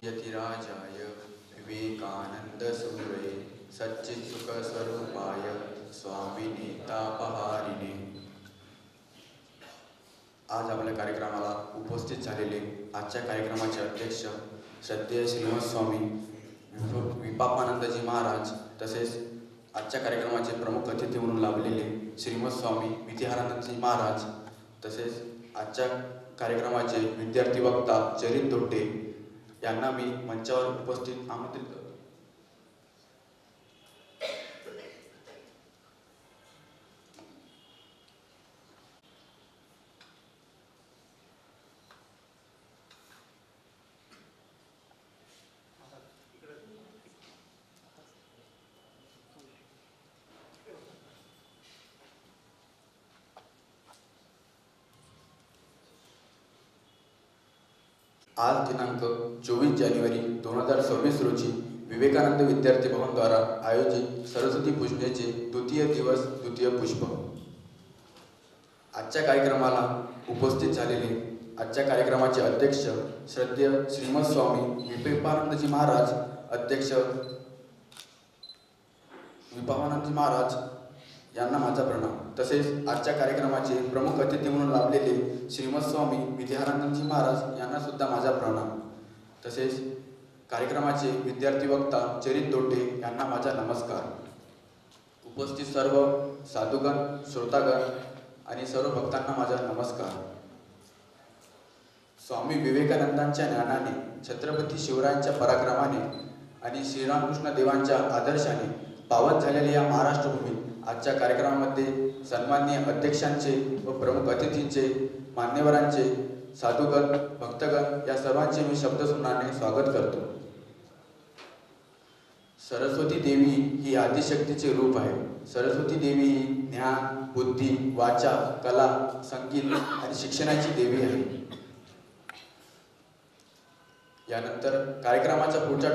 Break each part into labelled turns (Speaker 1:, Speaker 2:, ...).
Speaker 1: यतिराजाय विवेकानंद सूरये सच्चित्सुख स्वरूपाय स्वामिने तापहारिणे। आज आपल्या कार्यक्रमाला उपस्थित झालेले आजच्या कार्यक्रमाचे अध्यक्ष श्रद्धेय श्रीमद स्वामी विपापानंदजी महाराज, तसेच आजच्या कार्यक्रमाचे प्रमुख अतिथी म्हणून लाभलेले श्रीमद स्वामी विद्यारानंदजी महाराज, तसेच आजच्या कार्यक्रमाचे विद्यार्थी वक्ता चरित दोड्डे यांना मी मंचावर उपस्थित आमंत्रित करतो। आज दिनांक 24 जानेवारी 2026 रोजी विवेकानंद विद्यार्थी भवन द्वारा आयोजित सरस्वती पूजनेचे द्वितीय दिवस द्वितीय पुष्प। आजच्या कार्यक्रमाला उपस्थित झालेले आजच्या कार्यक्रमाचे अध्यक्ष श्रद्धेय श्रीमद स्वामी विवेकानंदजी महाराज, अध्यक्ष विपापानंदजी महाराज यांना माझा प्रणाम। तसेच आजच्या कार्यक्रमाचे प्रमुख अतिथी म्हणून लाभलेले श्रीमद स्वामी विद्यारानंदजी महाराज यांना सुद्धा माझा प्रणाम। तसेच कार्यक्रमाचे विद्यार्थी वक्ता चरित दोड्डे यांना माझा नमस्कार। उपस्थित सर्व साधुगण, श्रोतागण आणि सर्व भक्तांना माझा नमस्कार। स्वामी विवेकानंदांच्या ज्ञानाने, छत्रपती शिवरायांच्या पराक्रमाने आणि श्रीरामकृष्ण देवांच्या आदर्शाने पावन झालेल्या या महाराष्ट्र भूमीत आजच्या कार्यक्रमामध्ये सन्माननीय अध्यक्षांचे व प्रमुख अतिथींचे, मान्यवरांचे, साधुगण, भक्तगण या सर्वांचे मी शब्दसुमनाने स्वागत करतो। सरस्वती देवी ही आदिशक्तीचे रूप आहे। सरस्वती देवी ही ज्ञान, बुद्धी, वाचा, कला, संगीत आणि शिक्षणाची देवी आहे। यानंतर कार्यक्रमाचा पुढच्या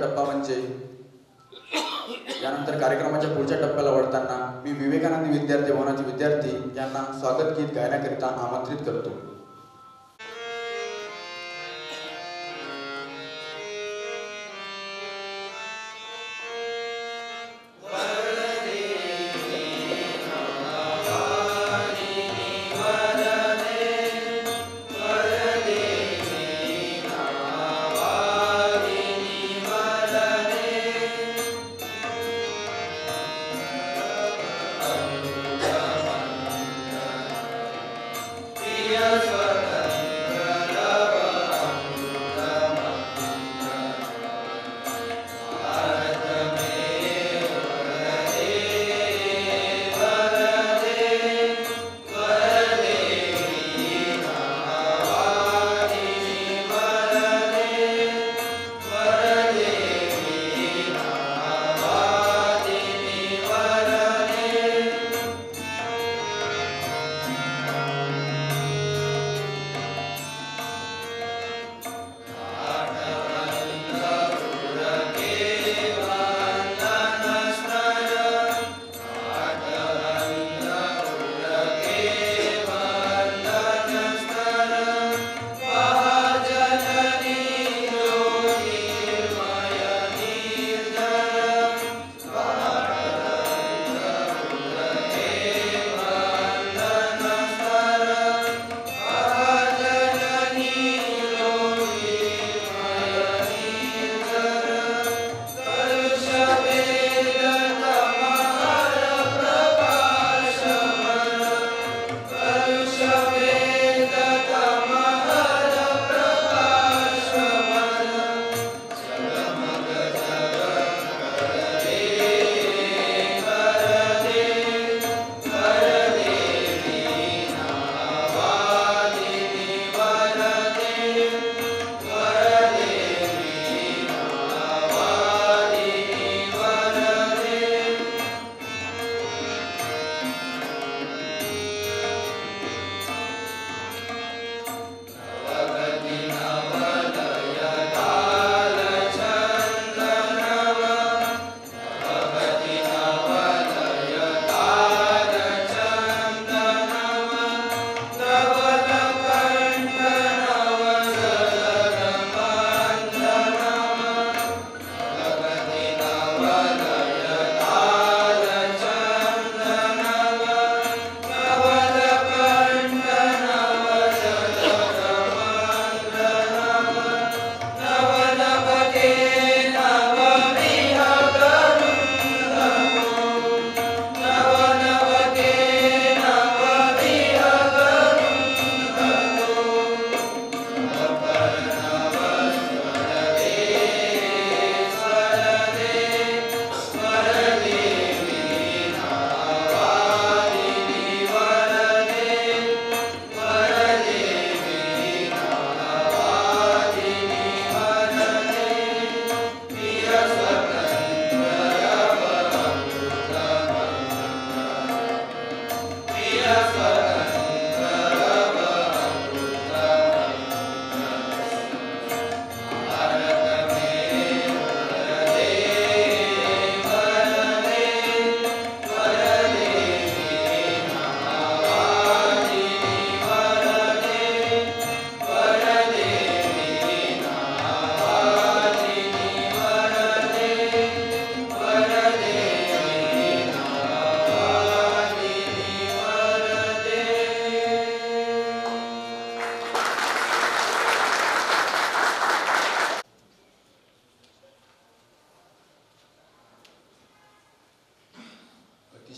Speaker 1: टप्प्याला वळताना मी विवेकानंद विद्यार्थी भवनाचे विद्यार्थी यांना स्वागत गीत गायनाकरिता आमंत्रित करतो।
Speaker 2: Yes.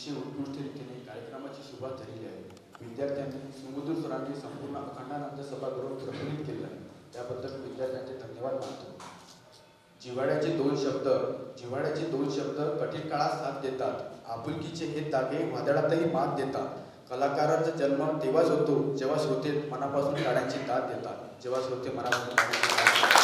Speaker 1: अतिशय उत्कृष्ट रीतीने कार्यक्रमाची सुरुवात झालेली आहे. विद्यार्थ्यांनी सुमधुर स्वरांनी संपूर्ण अखंडानंद सभागृह प्रफुल्लित केलं आहे. त्याबद्दल विद्यार्थ्यांचे धन्यवाद मानतो. जिव्हाळ्याचे दोन शब्द कठीण काळात साथ देतात. आपुलकीचे हे धागे वादळातही मात देतात. कलाकारांचा जन्म तेव्हाच होतो जेव्हा श्रोते मनापासून गाण्याची दाद देतात. जेव्हा श्रोते मनापासून गाण्याची दाद देतात.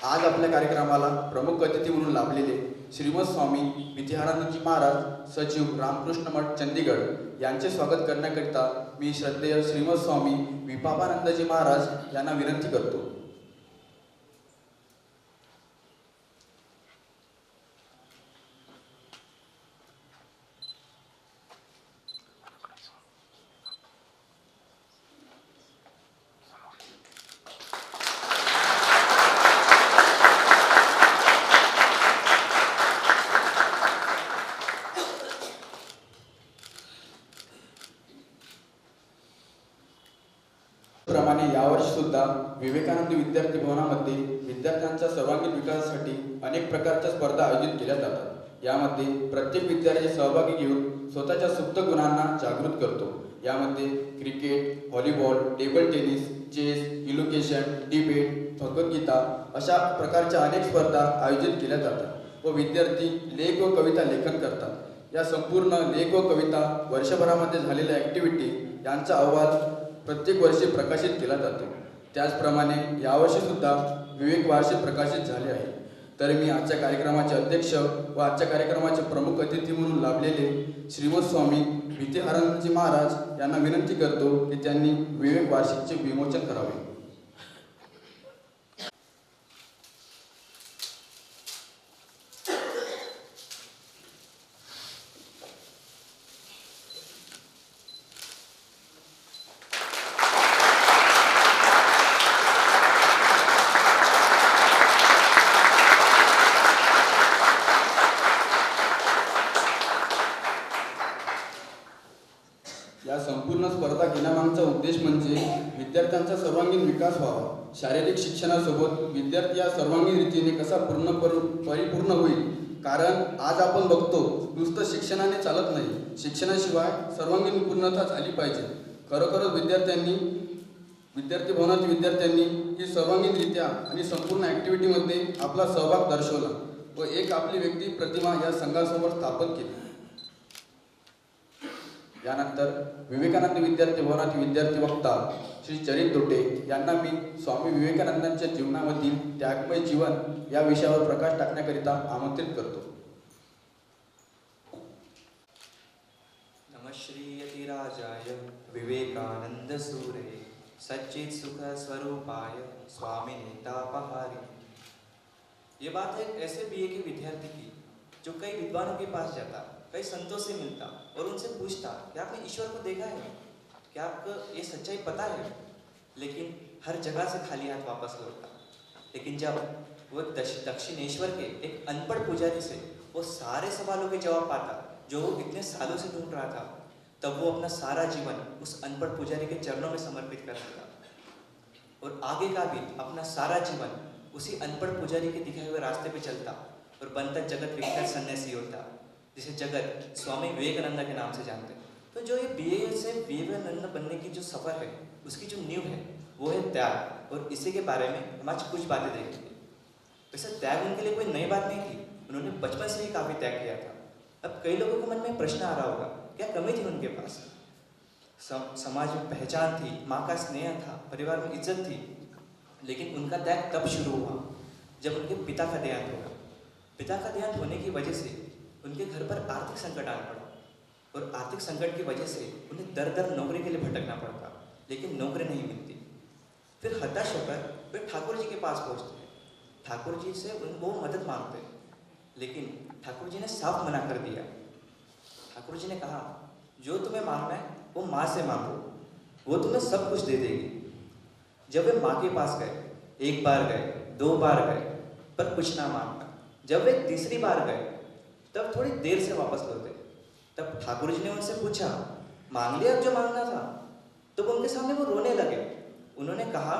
Speaker 1: आज आपल्या कार्यक्रमाला प्रमुख अतिथी म्हणून लाभलेले श्रीमद स्वामी विद्यारानंदजी महाराज सचिव रामकृष्ण मठ चंदीगड यांचे स्वागत करण्याकरिता मी श्रद्धेय श्रीमद स्वामी विपापानंदजी महाराज यांना विनंती करतो. प्रमाणे यावर्षी सुद्धा विवेकानंद विद्यार्थी भवनामध्ये विद्यार्थ्यांच्या सर्वांगीण विकासासाठी अनेक प्रकारच्या स्पर्धा आयोजित केल्या जातात. यामध्ये प्रत्येक विद्यार्थी सहभागी घेऊन स्वतःच्या सुप्त गुणांना जागृत करतो. यामध्ये cricket, volleyball, table tennis, chess, elocution, debate, Bhagavad Gita अशा प्रकारच्या अनेक स्पर्धा आयोजित केल्या जातात व विद्यार्थी लेख व कविता लेखन करतात. या संपूर्ण लेख व कविता वर्षभरामध्ये झालेल्या ॲक्टिव्हिटी यांचा अहवाल प्रत्येक वर्षी प्रकाशित केला जातो. त्याचप्रमाणे यावर्षी सुद्धा विवेक वार्षिक प्रकाशित झाले आहे. तर मी आजच्या कार्यक्रमाचे अध्यक्ष व आजच्या कार्यक्रमाचे प्रमुख अतिथी म्हणून लाभलेले श्रीमद स्वामी विद्यारानंदजी महाराज यांना विनंती करतो की त्यांनी विवेक वार्षिकचे विमोचन करावे. या संपूर्ण स्पर्धा घेण्यामागचा उद्देश म्हणजे विद्यार्थ्यांचा सर्वांगीण विकास व्हावा. शारीरिक शिक्षणासोबत विद्यार्थी या सर्वांगीण रीतीने कसा परिपूर्ण होईल. कारण आज आपण बघतो नुसतं शिक्षणाने चालत नाही, शिक्षणाशिवाय सर्वांगीण पूर्णता झाली पाहिजे. खरोखरच विद्यार्थी भवनातील विद्यार्थ्यांनी ही सर्वांगीणरित्या आणि संपूर्ण ॲक्टिव्हिटीमध्ये आपला सहभाग दर्शवला व एक आपली व्यक्ती प्रतिमा या संघासमोर स्थापन केली. यानंतर विवेकानंद विद्यार्थी भवनातील विद्यार्थी वक्ता श्री चरित दोटे यांना मी स्वामी विवेकानंदांच्या जीवनामधील त्यागमय जीवन या विषयावर प्रकाश टाकण्याकरिता आमंत्रित करतो.
Speaker 2: नमः श्री यतिराजाय विवेकानंद सूरे सच्चित सुख स्वरूपाय स्वामी नेतापहारी. ये बात है ऐसे बीए के विद्यार्थी की जो कई विद्वानों के पास जाता, कई संतों से मिलता और उनसे पूछता कि आपने ईश्वर को देखा है, क्या आपको ये सच्चाई पता है, लेकिन हर जगह से खाली हाथ वापस लौटता. लेकिन जब वो दक्षिणेश्वर के एक अनपढ़ पुजारी से वो सारे सवालों के जवाब पाता जो वो इतने सालों से ढूंढ रहा था, तब वो अपना सारा जीवन उस अनपढ़ पुजारी के चरणों में समर्पित कर देता और आगे का भी अपना सारा जीवन उसी अनपढ़ पुजारी के दिखाए हुए रास्ते पे चलता और बनता जगत विख्यात सन्यासी होता, जिसे जगत स्वामी विवेकानंद के नाम से जानते हैं. तो जो ये बीए से विवेकानंद बनने की जो सफ़र है, उसकी जो नींव है वो है त्याग. और इसी के बारे में हम आज कुछ बातें देखेंगे. वैसे त्याग उनके लिए कोई नई बात नहीं थी, उन्होंने बचपन से ही काफ़ी त्याग किया था. अब कई लोगों के मन में प्रश्न आ रहा होगा, क्या कमी थी उनके पास? समाज में पहचान थी, माँ का स्नेह था, परिवार में इज्जत थी, लेकिन उनका त्याग तब शुरू हुआ जब उनके पिता का देहांत हुआ. पिता का देहांत होने की वजह से उनके घर पर आर्थिक संकट आना पड़ा और आर्थिक संकट की वजह से उन्हें दर दर नौकरी के लिए भटकना पड़ता, लेकिन नौकरी नहीं मिलती. फिर हताश होकर वे ठाकुर जी के पास पहुंचते हैं. ठाकुर जी से वो मदद मांगते हैं, लेकिन ठाकुर जी ने साफ मना कर दिया. ठाकुर जी ने कहा, जो तुम्हें मांगना है वो माँ से मांगो, वो तुम्हें सब कुछ दे देगी. जब वे माँ के पास गए, एक बार गए, 2 बार गए, पर कुछ ना मांगा. जब वे तीसरी बार गए, तब थोड़ी देर से वापस लौटे. तब ठाकुर जी ने उनसे पूछा, मांग लिया जो मांगना था? तो उनके सामने वो रोने लगे. उन्होंने कहा,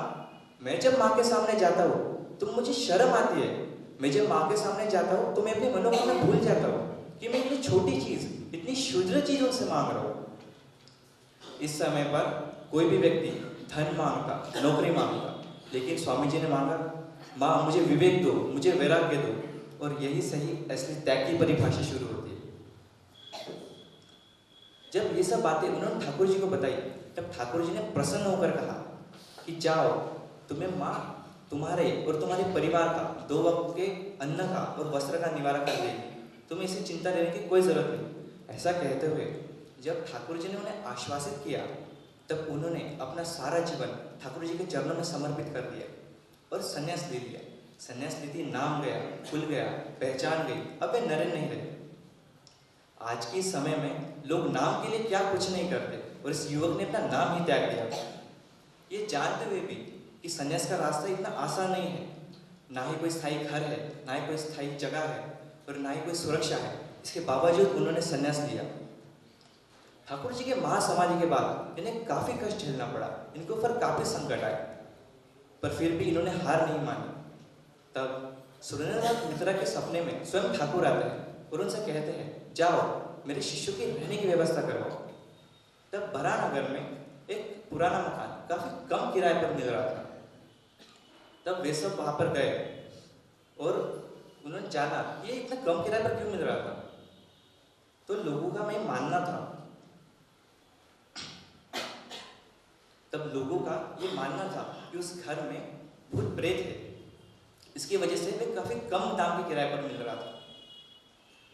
Speaker 2: मैं जब माँ के सामने जाता हूँ तो मुझे शर्म आती है, मैं जब माँ के सामने जाता हूँ तो मैं अपनी मनोकामना भूल जाता हूँ कि मैं इतनी छोटी चीज, इतनी क्षुद्र चीज उनसे मांग रहा हूँ। इस समय पर कोई भी व्यक्ति धन मांगता, नौकरी मांगता, लेकिन स्वामी जी ने मांगा, माँ मुझे विवेक दो, मुझे वैराग्य दो। और यही सही असली त्याग की परिभाषा शुरू होती है। जब ये सब बातें उन्होंने ठाकुर जी को बताई, तब ठाकुर जी ने प्रसन्न होकर कहा कि जाओ, तुम्हें माँ तुम्हारे और तुम्हारे परिवार का 2 वक्त के अन्न का और वस्त्र का निवारण कर देगी, तुम्हें इसे चिंता लेने की कोई जरूरत नहीं। ऐसा कहते हुए जब ठाकुर जी ने उन्हें आश्वासित किया, तब उन्होंने अपना सारा जीवन ठाकुर जी के चरणों में समर्पित कर दिया और संन्यास ले लिया। संन्यास नीति नाम गया, खुल गया, पहचान गई, अब वे नरेन नहीं रहे। आज के समय में लोग नाम के लिए क्या कुछ नहीं करते, और इस युवक ने अपना नाम ही त्याग दिया। ये जानते हुए भी कि संन्यास का रास्ता इतना आसान नहीं है, ना ही कोई स्थायी घर है, ना ही कोई स्थायी जगह है, और ना ही कोई सुरक्षा है। इसके बावजूद उन्होंने संन्यास लिया। ठाकुर जी के महासमाधि के बाद इन्हें काफी कष्ट झेलना पड़ा, इनके ऊपर काफी संकट आए, पर फिर भी इन्होंने हार नहीं मानी। तब सुरेंद्रनाथ मित्रा के सपने में स्वयं ठाकुर आते हैं और उनसे कहते हैं, जाओ मेरे शिष्यों की रहने की व्यवस्था करवाओ। तब बरानगर में एक पुराना मकान काफी कम किराए पर मिल रहा था। तब वे सब वहां पर गए और उन्होंने जाना ये इतना कम किराए पर क्यों मिल रहा था। तो लोगों का मैं मानना था, तब लोगों का ये मानना था कि उस घर में भूत प्रेत है, इसकी वजह से वे काफी कम दाम के किराए पर मिल रहा था।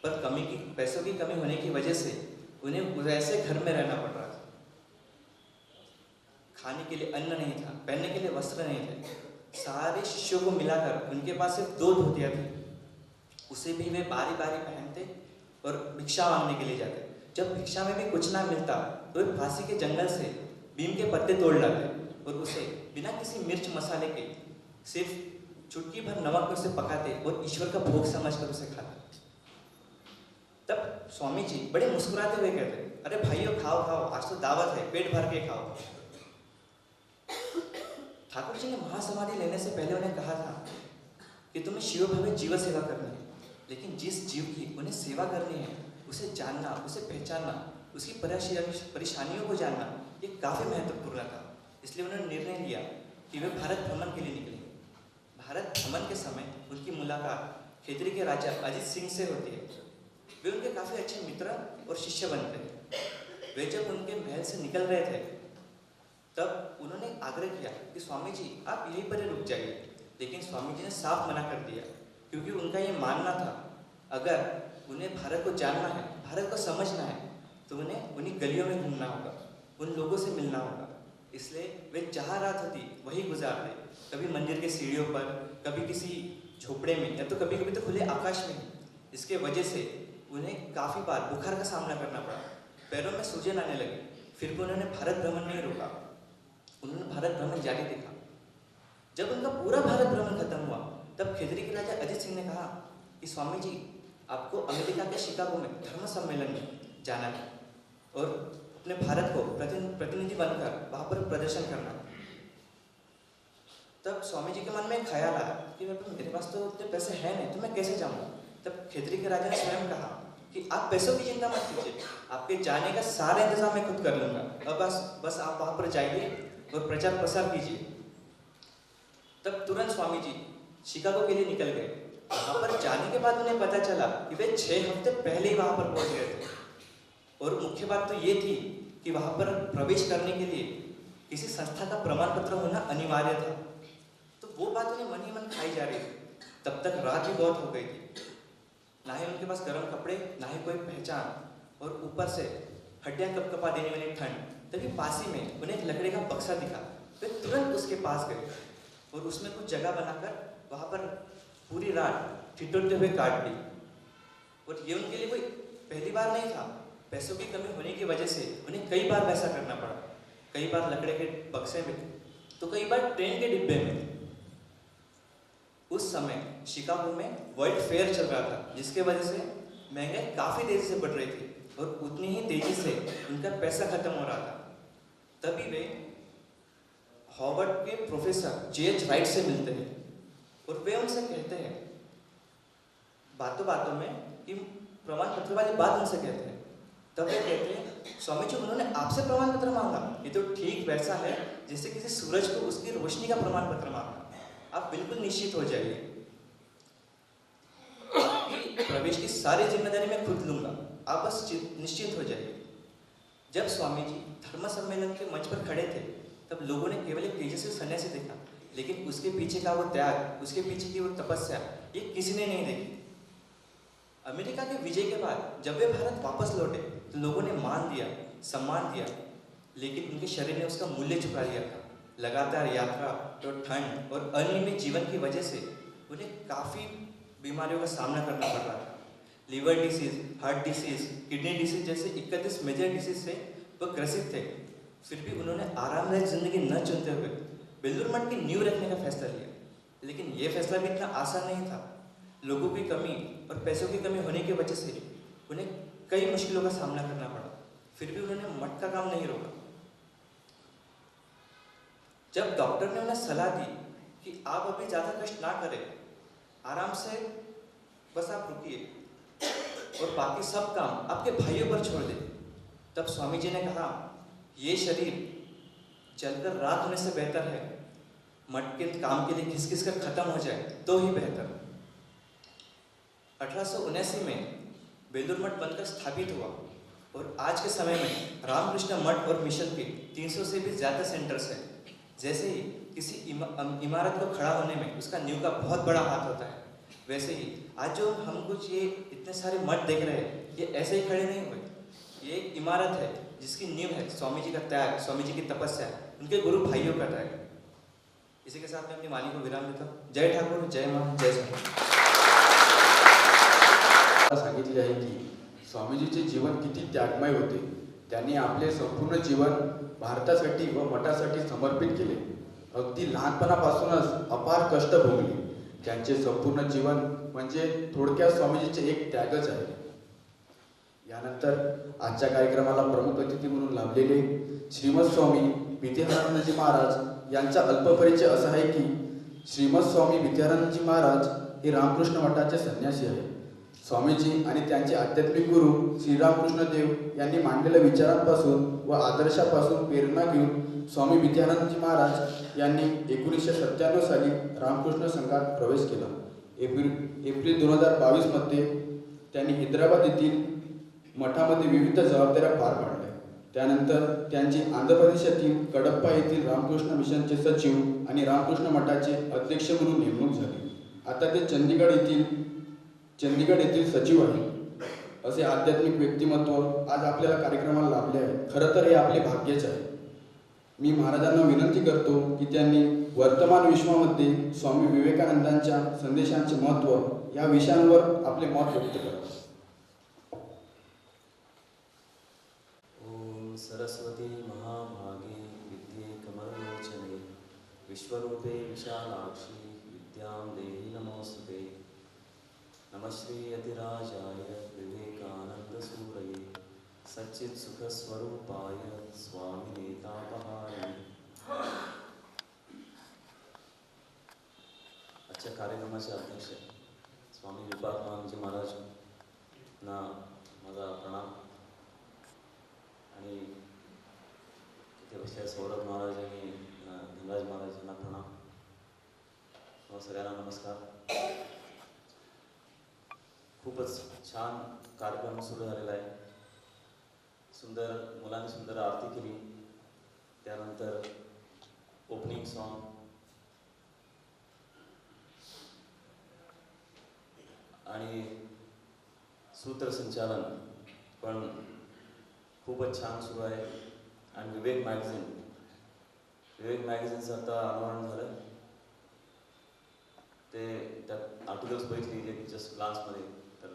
Speaker 2: पर पैसों की कमी होने की वजह से उन्हें वैसे घर में रहना पड़ रहा था। खाने के लिए अन्न नहीं था, पहनने के लिए वस्त्र नहीं थे। सारे शिष्यों को मिलाकर उनके पास सिर्फ 2 धोतियां थी, उसे भी वे बारी बारी पहनते और भिक्षा मांगने के लिए जाते। जब भिक्षा में भी कुछ ना मिलता तो वे फांसी के जंगल से बीम के पत्ते तोड़ लाते और उसे बिना किसी मिर्च मसाले के सिर्फ चुटकी भर नमक में उसे पकाते और ईश्वर का भोग समझकर उसे खाते। तब स्वामी जी बड़े मुस्कुराते हुए कहते, अरे भाइयों खाओ खाओ, आज तो दावत है, पेट भर के खाओ। ठाकुर जी ने महासमाधि लेने से पहले उन्हें कहा था कि तुम्हें शिव भावे जीव सेवा करनी है, लेकिन जिस जीव की उन्हें सेवा करनी है उसे जानना, उसे पहचानना, उसकी परेशानियों को जानना, ये काफी महत्वपूर्ण था। इसलिए उन्होंने निर्णय लिया कि वे भारत भ्रमण के लिए निकले। भारत भ्रमण के समय उनकी मुलाकात खेतरी के राजा अजित सिंह से होती है। वे उनके काफी अच्छे मित्र और शिष्य बनते हैं। वे जब उनके महल से निकल रहे थे, तब उन्होंने आग्रह किया कि स्वामी जी आप यहीं पर ही रुक जाइए, लेकिन स्वामी जी ने साफ मना कर दिया, क्योंकि उनका ये मानना था अगर उन्हें भारत को जानना है, भारत को समझना है, तो उन्हें उन्हीं गलियों में घूमना होगा, उन लोगों से मिलना होगा। इसलिए वे जहाँ रात होती वही गुजारते, कभी मंदिर के सीढ़ियों पर, कभी किसी झोपड़े में, या तो कभी कभी तो खुले आकाश में। इसके वजह से उन्हें काफ़ी बार बुखार का सामना करना पड़ा, पैरों में सूजन आने लगी। फिर भी उन्होंने भारत भ्रमण नहीं रोका, उन्होंने भारत भ्रमण जारी देखा। जब उनका पूरा भारत भ्रमण खत्म हुआ, तब खेतरी के राजा अजित सिंह ने कहा कि स्वामी जी आपको अमेरिका के शिकागो में धर्म सम्मेलन में जाना है और अपने भारत को प्रतिनिधि बनकर वहां पर प्रदर्शन करना। तब स्वामी जी के मन में एक ख्याल आया कि मेरे पास तो इतने पैसे हैं नहीं, तो मैं कैसे जाऊंगा। तब खेतरी के राजा ने स्वयं कहा कि आप पैसों की चिंता मत कीजिए, आपके जाने का सारा इंतजाम मैं खुद कर लूंगा, और बस आप वहां पर जाइए और प्रचार प्रसार कीजिए। तब तुरंत स्वामी जी शिकागो के लिए निकल गए। वहां पर जाने के बाद उन्हें पता चला कि वे 6 हफ्ते पहले ही वहां पर पहुंच गए थे, और मुख्य बात तो ये थी कि वहां पर प्रवेश करने के लिए किसी संस्था का प्रमाण पत्र होना अनिवार्य था। तो वो बात उन्हें मन ही मन खाई जा रही थी। तब तक रात भी बहुत हो गई थी, ना ही उनके पास गर्म कपड़े, ना ही कोई पहचान, और ऊपर से हड्डियां कपकपा देने वाली ठंड। तभी पास ही में उन्हें एक लकड़ी का बक्सा दिखा। वे तुरंत उसके पास गए और उसमें कुछ जगह बनाकर वहां पर पूरी रात ठिठुरते हुए काट दी। और ये उनके लिए कोई पहली बार नहीं था। पैसों की कमी होने की वजह से उन्हें कई बार वैसा करना पड़ा, कई बार लकड़े के बक्से में, तो कई बार ट्रेन के डिब्बे में। उस समय शिकागो में वर्ल्ड फेयर चल रहा था, जिसके वजह से महंगाई काफी तेजी से बढ़ रही थी और उतनी ही तेजी से उनका पैसा खत्म हो रहा था। तभी वे हार्वर्ड के प्रोफेसर J.H. राइट से मिलते हैं और वे उनसे कहते हैं बातों बातों में कि प्रमाण पत्र वाली बात उनसे कहते हैं। तब वे कहते हैं स्वामी जी उन्होंने आपसे प्रमाण पत्र मांगा, ये तो ठीक वैसा है जैसे किसी सूरज को उसकी रोशनी का प्रमाण पत्र मांगा। आप बिल्कुल निश्चित हो जाइए, आपकी प्रवेश की सारी जिम्मेदारी मैं खुद लूंगा, आप बस निश्चिंत हो जाइए। जब स्वामी जी धर्म सम्मेलन के मंच पर खड़े थे तब लोगों ने केवल एक तेजस्वी सन्यासी देखा, लेकिन उसके पीछे का वो त्याग, उसके पीछे की वो तपस्या, ये किसी ने नहीं देखी। अमेरिका के विजय के बाद जब वे भारत वापस लौटे तो लोगों ने मान दिया, सम्मान दिया, लेकिन उनके शरीर ने उसका मूल्य चुका लिया था। लगातार यात्रा तो ठंड और अनियमित जीवन की वजह से उन्हें काफ़ी बीमारियों का सामना करना पड़ रहा था। Liver disease, heart disease, kidney disease जैसे 31 मेजर डिसीज से वो ग्रसित थे। फिर भी उन्होंने आरामदायक जिंदगी न चुनते हुए बेलूर मठ की नींव रखने का फैसला लिया। लेकिन ये फैसला भी इतना आसान नहीं था। लोगों की कमी और पैसों की कमी होने की वजह से उन्हें कई मुश्किलों का सामना करना पड़ा। फिर भी उन्होंने मठ का काम नहीं रोका। जब डॉक्टर ने उन्हें सलाह दी कि आप अभी ज़्यादा कष्ट ना करें, आराम से बस आप रुकिए और बाकी सब काम आपके भाइयों पर छोड़ दें, तब स्वामी जी ने कहा ये शरीर जलकर राख होने से बेहतर है मठ के काम के लिए घिस घिस कर खत्म हो जाए तो ही बेहतर। 1879 में बेलूर मठ बनकर स्थापित हुआ और आज के समय में रामकृष्ण मठ और मिशन के 300 से भी ज़्यादा सेंटर्स हैं। जैसे ही किसी इमारत को खड़ा होने में उसका नींव का बहुत बड़ा हाथ होता है, वैसे ही आज जो हम कुछ ये इतने सारे मठ देख रहे हैं, ये ऐसे ही खड़े नहीं हुए। ये एक इमारत है जिसकी नींव है स्वामी जी का त्याग, स्वामी जी की तपस्या, उनके गुरु भाइयों का त्याग। इसी के साथ मैं अपनी वाणी को विराम देता हूँ। जय ठाकुर, जय मां, जय स्वामी।
Speaker 1: सांगितले आहे की स्वामीजीचे जीवन किती त्यागमय होते। त्यांनी आपले संपूर्ण जीवन भारतासाठी व मठासाठी समर्पित केले। अगदी लहानपणापासूनच अपार कष्ट भोगले। त्यांचे संपूर्ण जीवन म्हणजे थोडक्यात स्वामीजीचे एक त्यागच आहे। यानंतर आजच्या कार्यक्रमाला प्रमुख अतिथी म्हणून लाभलेले श्रीमद स्वामी विद्यारानंदजी महाराज यांचा अल्पपरिचय असा आहे की श्रीमद स्वामी विद्यारानंदजी महाराज हे रामकृष्ण मठाचे संन्यासी आहेत। स्वामीजी आणि त्यांचे आध्यात्मिक गुरु श्रीरामकृष्ण देव यांनी मांडलेल्या विचारांपासून व आदर्शापासून प्रेरणा घेऊन स्वामी विद्यारानंदजी महाराज यांनी 1997 साली रामकृष्ण संघात प्रवेश केला। एप्रिल 2022 मध्ये त्यांनी हैदराबाद येथील मठामध्ये विविध जबाबदाऱ्या पार पाडल्या। त्यानंतर त्यांची आंध्र प्रदेशातील कडप्पा येथील रामकृष्ण मिशनचे सचिव आणि रामकृष्ण मठाचे अध्यक्ष म्हणून नेमणूक झाली। आता ते चंदीगड येथील सचिव आहेत। असे आध्यात्मिक व्यक्तिमत्व आज आपल्याला कार्यक्रमाला लाभले आहे। खरं तर हे आपले भाग्यच आहे। मी महाराजांना विनंती करतो की त्यांनी वर्तमान विश्वामध्ये स्वामी विवेकानंदांच्या संदेशांचे महत्त्व या विषयांवर आपले मत व्यक्त करावे।
Speaker 3: ओम सरस्वती महाभागे विद्ये कमललोचने विश्वरूपे विशालाक्षी विद्यां देहि नमोस्तुते। नमः श्री यतिराजाय विवेकानंदसूरये सच्चित् सुखस्वरूपाय स्वामिनेतापहारिणे। आजच्या कार्यक्रमाचे अध्यक्ष स्वामी विवेकानंदजी महाराजांना माझा प्रणाम आणि तिथे बसलेल्या सौरभ महाराज आणि धनराज महाराज यांना प्रणाम। सगळ्यांना नमस्कार। खूपच छान कार्यक्रम सुरू झालेला आहे। सुंदर मुलांनी सुंदर आरती केली, त्यानंतर ओपनिंग सॉन्ग आणि सूत्रसंचालन पण खूपच छान सुरू आहे। आणि विवेक मॅगझिनचं आता अनावरण झालं, ते त्यात आर्टिकल्स बघितली जे जस्ट ग्लान्समध्ये, तर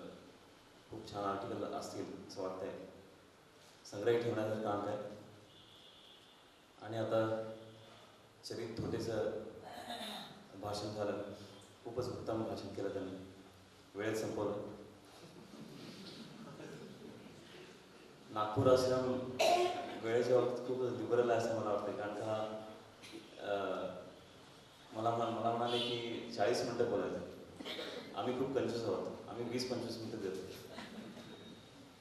Speaker 3: खूप छान आर्टिकल असतील असं वाटतंय। संग्रही ठेवण्यासारखं अंक आहे। आणि आता चरित थोटेचं भाषण झालं, खूपच उत्तम भाषण केलं त्यांनी, वेळेत संपवलं। नागपूर आश्रम वेळेच्या बाबतीत खूपच लिबरल आहे असं मला वाटतं, कारण का मला म्हणाले की 40 मिनिटं बोलायचं, आम्ही खूप कंजूस आहोत. आम्ही 20-25 मिनिटं देतो.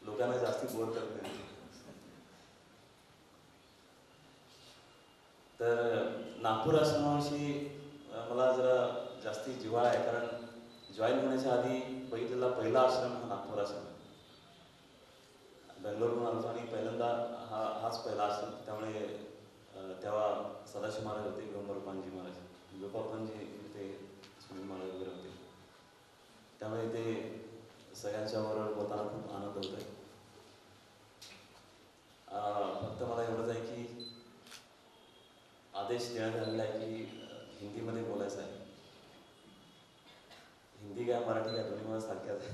Speaker 3: लोकांना जास्ती बोर करत नाही. तर नागपूर आश्रमाविषयी मला जरा जास्ती जिव्हाळा आहे, कारण जॉईन होण्याच्या आधी बघितलेला पहिला आश्रम हा नागपूर आश्रम. बेंगलोरहून आलो आणि पहिल्यांदा हाच पहिला आश्रम. त्यामुळे तेव्हा सदाशिव महाराज होते, ब्रह्मरूपांजी महाराज, गोपाळजी ते सुनील महाराज वगैरे होते. त्यामुळे ते सगळ्यांच्या बरोबर बोलताना खूप आनंद होत आहे. फक्त मला एवढंच आहे की आदेश देण्यात आलेला आहे की हिंदीमध्ये बोलायचं आहे. हिंदी काय मराठी काय दोन्ही मला सारख्याच आहे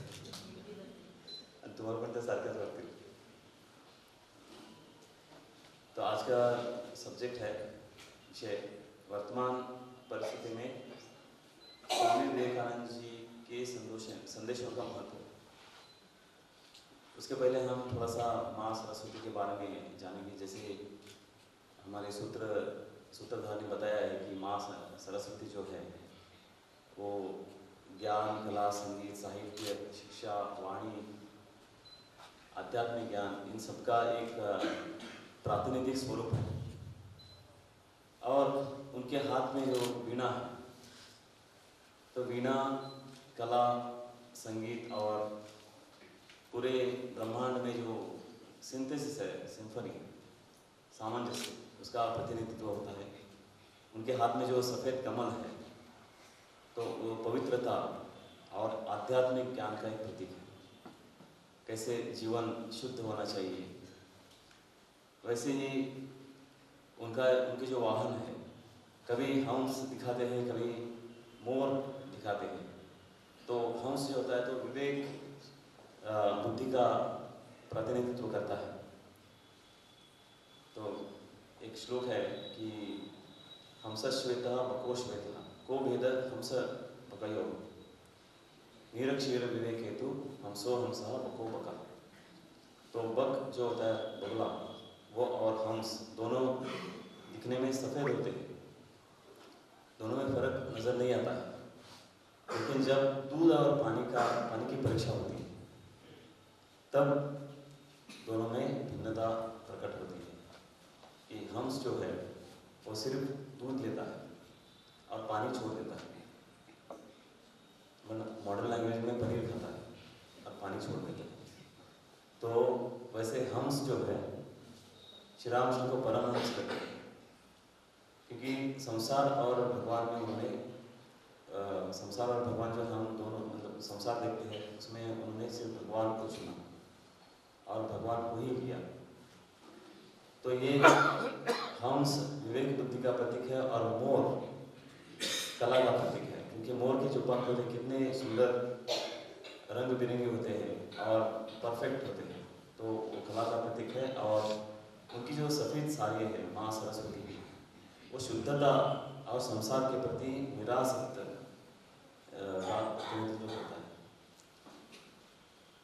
Speaker 3: आणि तुम्हाला पण त्या सारख्याच वाटतील. तो आज का सब्जेक्ट है, विषय वर्तमान परिस्थिति में स्वामी विवेकानंद जी के संदेशों का महत्व. उसके पहले हम थोड़ा सा माँ सरस्वती के बारे में जानेंगे. जैसे हमारे सूत्रधार ने बताया है कि माँ सरस्वती जो है वो ज्ञान, कला, संगीत, साहित्य, शिक्षा, वाणी, आध्यात्मिक ज्ञान, इन सबका एक प्रातिनिधिक स्वरूप है. और उनके हाथ में जो वीणा है, तो वीणा, कला, संगीत और पूरे ब्रह्मांड में जो सिंथेसिस है, सिम्फनी, सामंजस्य, उसका प्रतिनिधित्व होता है. उनके हाथ में जो सफ़ेद कमल है, तो वो पवित्रता और आध्यात्मिक ज्ञान का एक प्रतीक है. कैसे जीवन शुद्ध होना चाहिए, वैसे ही उनके जो वाहन है, कभी हंस दिखाते हैं, कभी मोर दिखाते हैं. तो हंस जो होता है तो विवेक, बुद्धि का प्रतिनिधित्व करता है. तो एक श्लोक है कि हंस श्वेता बको श्वेता को भेद हंस बकयो निरक्षीर विवेक हेतु हंसो हंसा बको बका. तो बक जो होता है बगला, वो और हंस दोनों दिखने में सफ़ेद होते हैं, दोनों में फर्क नज़र नहीं आता है. लेकिन जब दूध और पानी की परीक्षा होती है, तब दोनों में भिन्नता प्रकट होती है. कि हंस जो है वो सिर्फ दूध लेता है और पानी छोड़ देता है. मॉडर्न लैंग्वेज में पनीर खाता है और पानी छोड़ देता है. तो वैसे हंस जो है श्री रामकृष्ण को परमहंस कहते हैं, क्योंकि संसार और भगवान में उन्होंने संसार और भगवान जो हम दोनों मतलब संसार देखते हैं, उसमें उन्होंने सिर्फ भगवान को चुना और भगवान को ही किया. तो ये हंस विवेक बुद्धि का प्रतीक है और मोर कला का प्रतीक है, क्योंकि मोर के जो पंख होते हैं कितने सुंदर रंग बिरंगे होते हैं और परफेक्ट होते हैं. तो वो कला का प्रतीक है. और उनकी जो सफ़ेद साड़ी है माँ सरस्वती की, वो शुद्धता और संसार के प्रति निरासक्त का प्रतिनिधित्व करता है.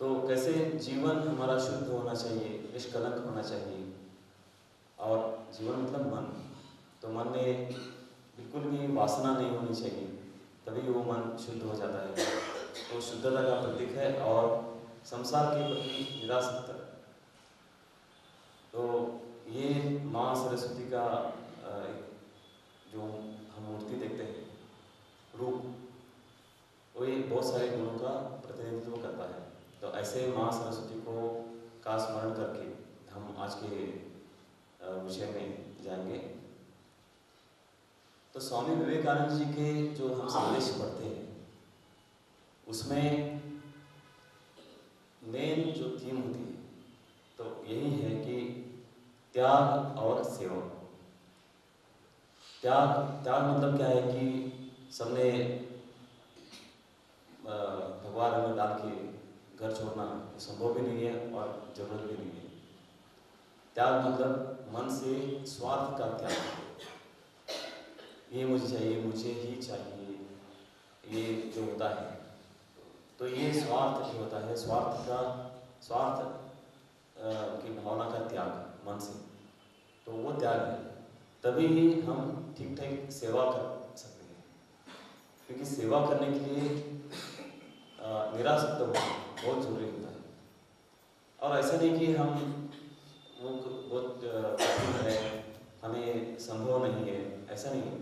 Speaker 3: तो कैसे जीवन हमारा शुद्ध होना चाहिए, निष्कलंक होना चाहिए. और जीवन मतलब मन, तो मन में बिल्कुल भी वासना नहीं होनी चाहिए, तभी वो मन शुद्ध हो जाता है. तो शुद्धता का प्रतीक है और संसार के प्रति निरासक्त. तो ये माँ सरस्वती का जो हम मूर्ति देखते हैं, रूप, वो ये बहुत सारे गुणों का प्रतिनिधित्व करता है. तो ऐसे माँ सरस्वती को का स्मरण करके हम आज के विषय में जाएंगे. तो स्वामी विवेकानंद जी के जो हम संदेश पढ़ते हैं, उसमें मेन जो थीम होती है, तो यही है कि त्याग और सेवा. त्याग मतलब क्या है कि सबने भगवान में डाल के घर छोड़ना संभव भी नहीं है और जरूरत भी नहीं है. त्याग मतलब मन से स्वार्थ का त्याग. ये मुझे चाहिए, मुझे ही चाहिए, ये जो होता है, तो ये स्वार्थ जो होता है, स्वार्थ की भावना का त्याग मन से, तो वो त्याग है. तभी हम ठीक ठाक सेवा कर सकते हैं. क्योंकि सेवा करने के लिए निरासक्त होना बहुत जरूरी होता है। और ऐसा नहीं कि हम वो बहुत कठिन है, हमें संभव नहीं है, ऐसा नहीं है।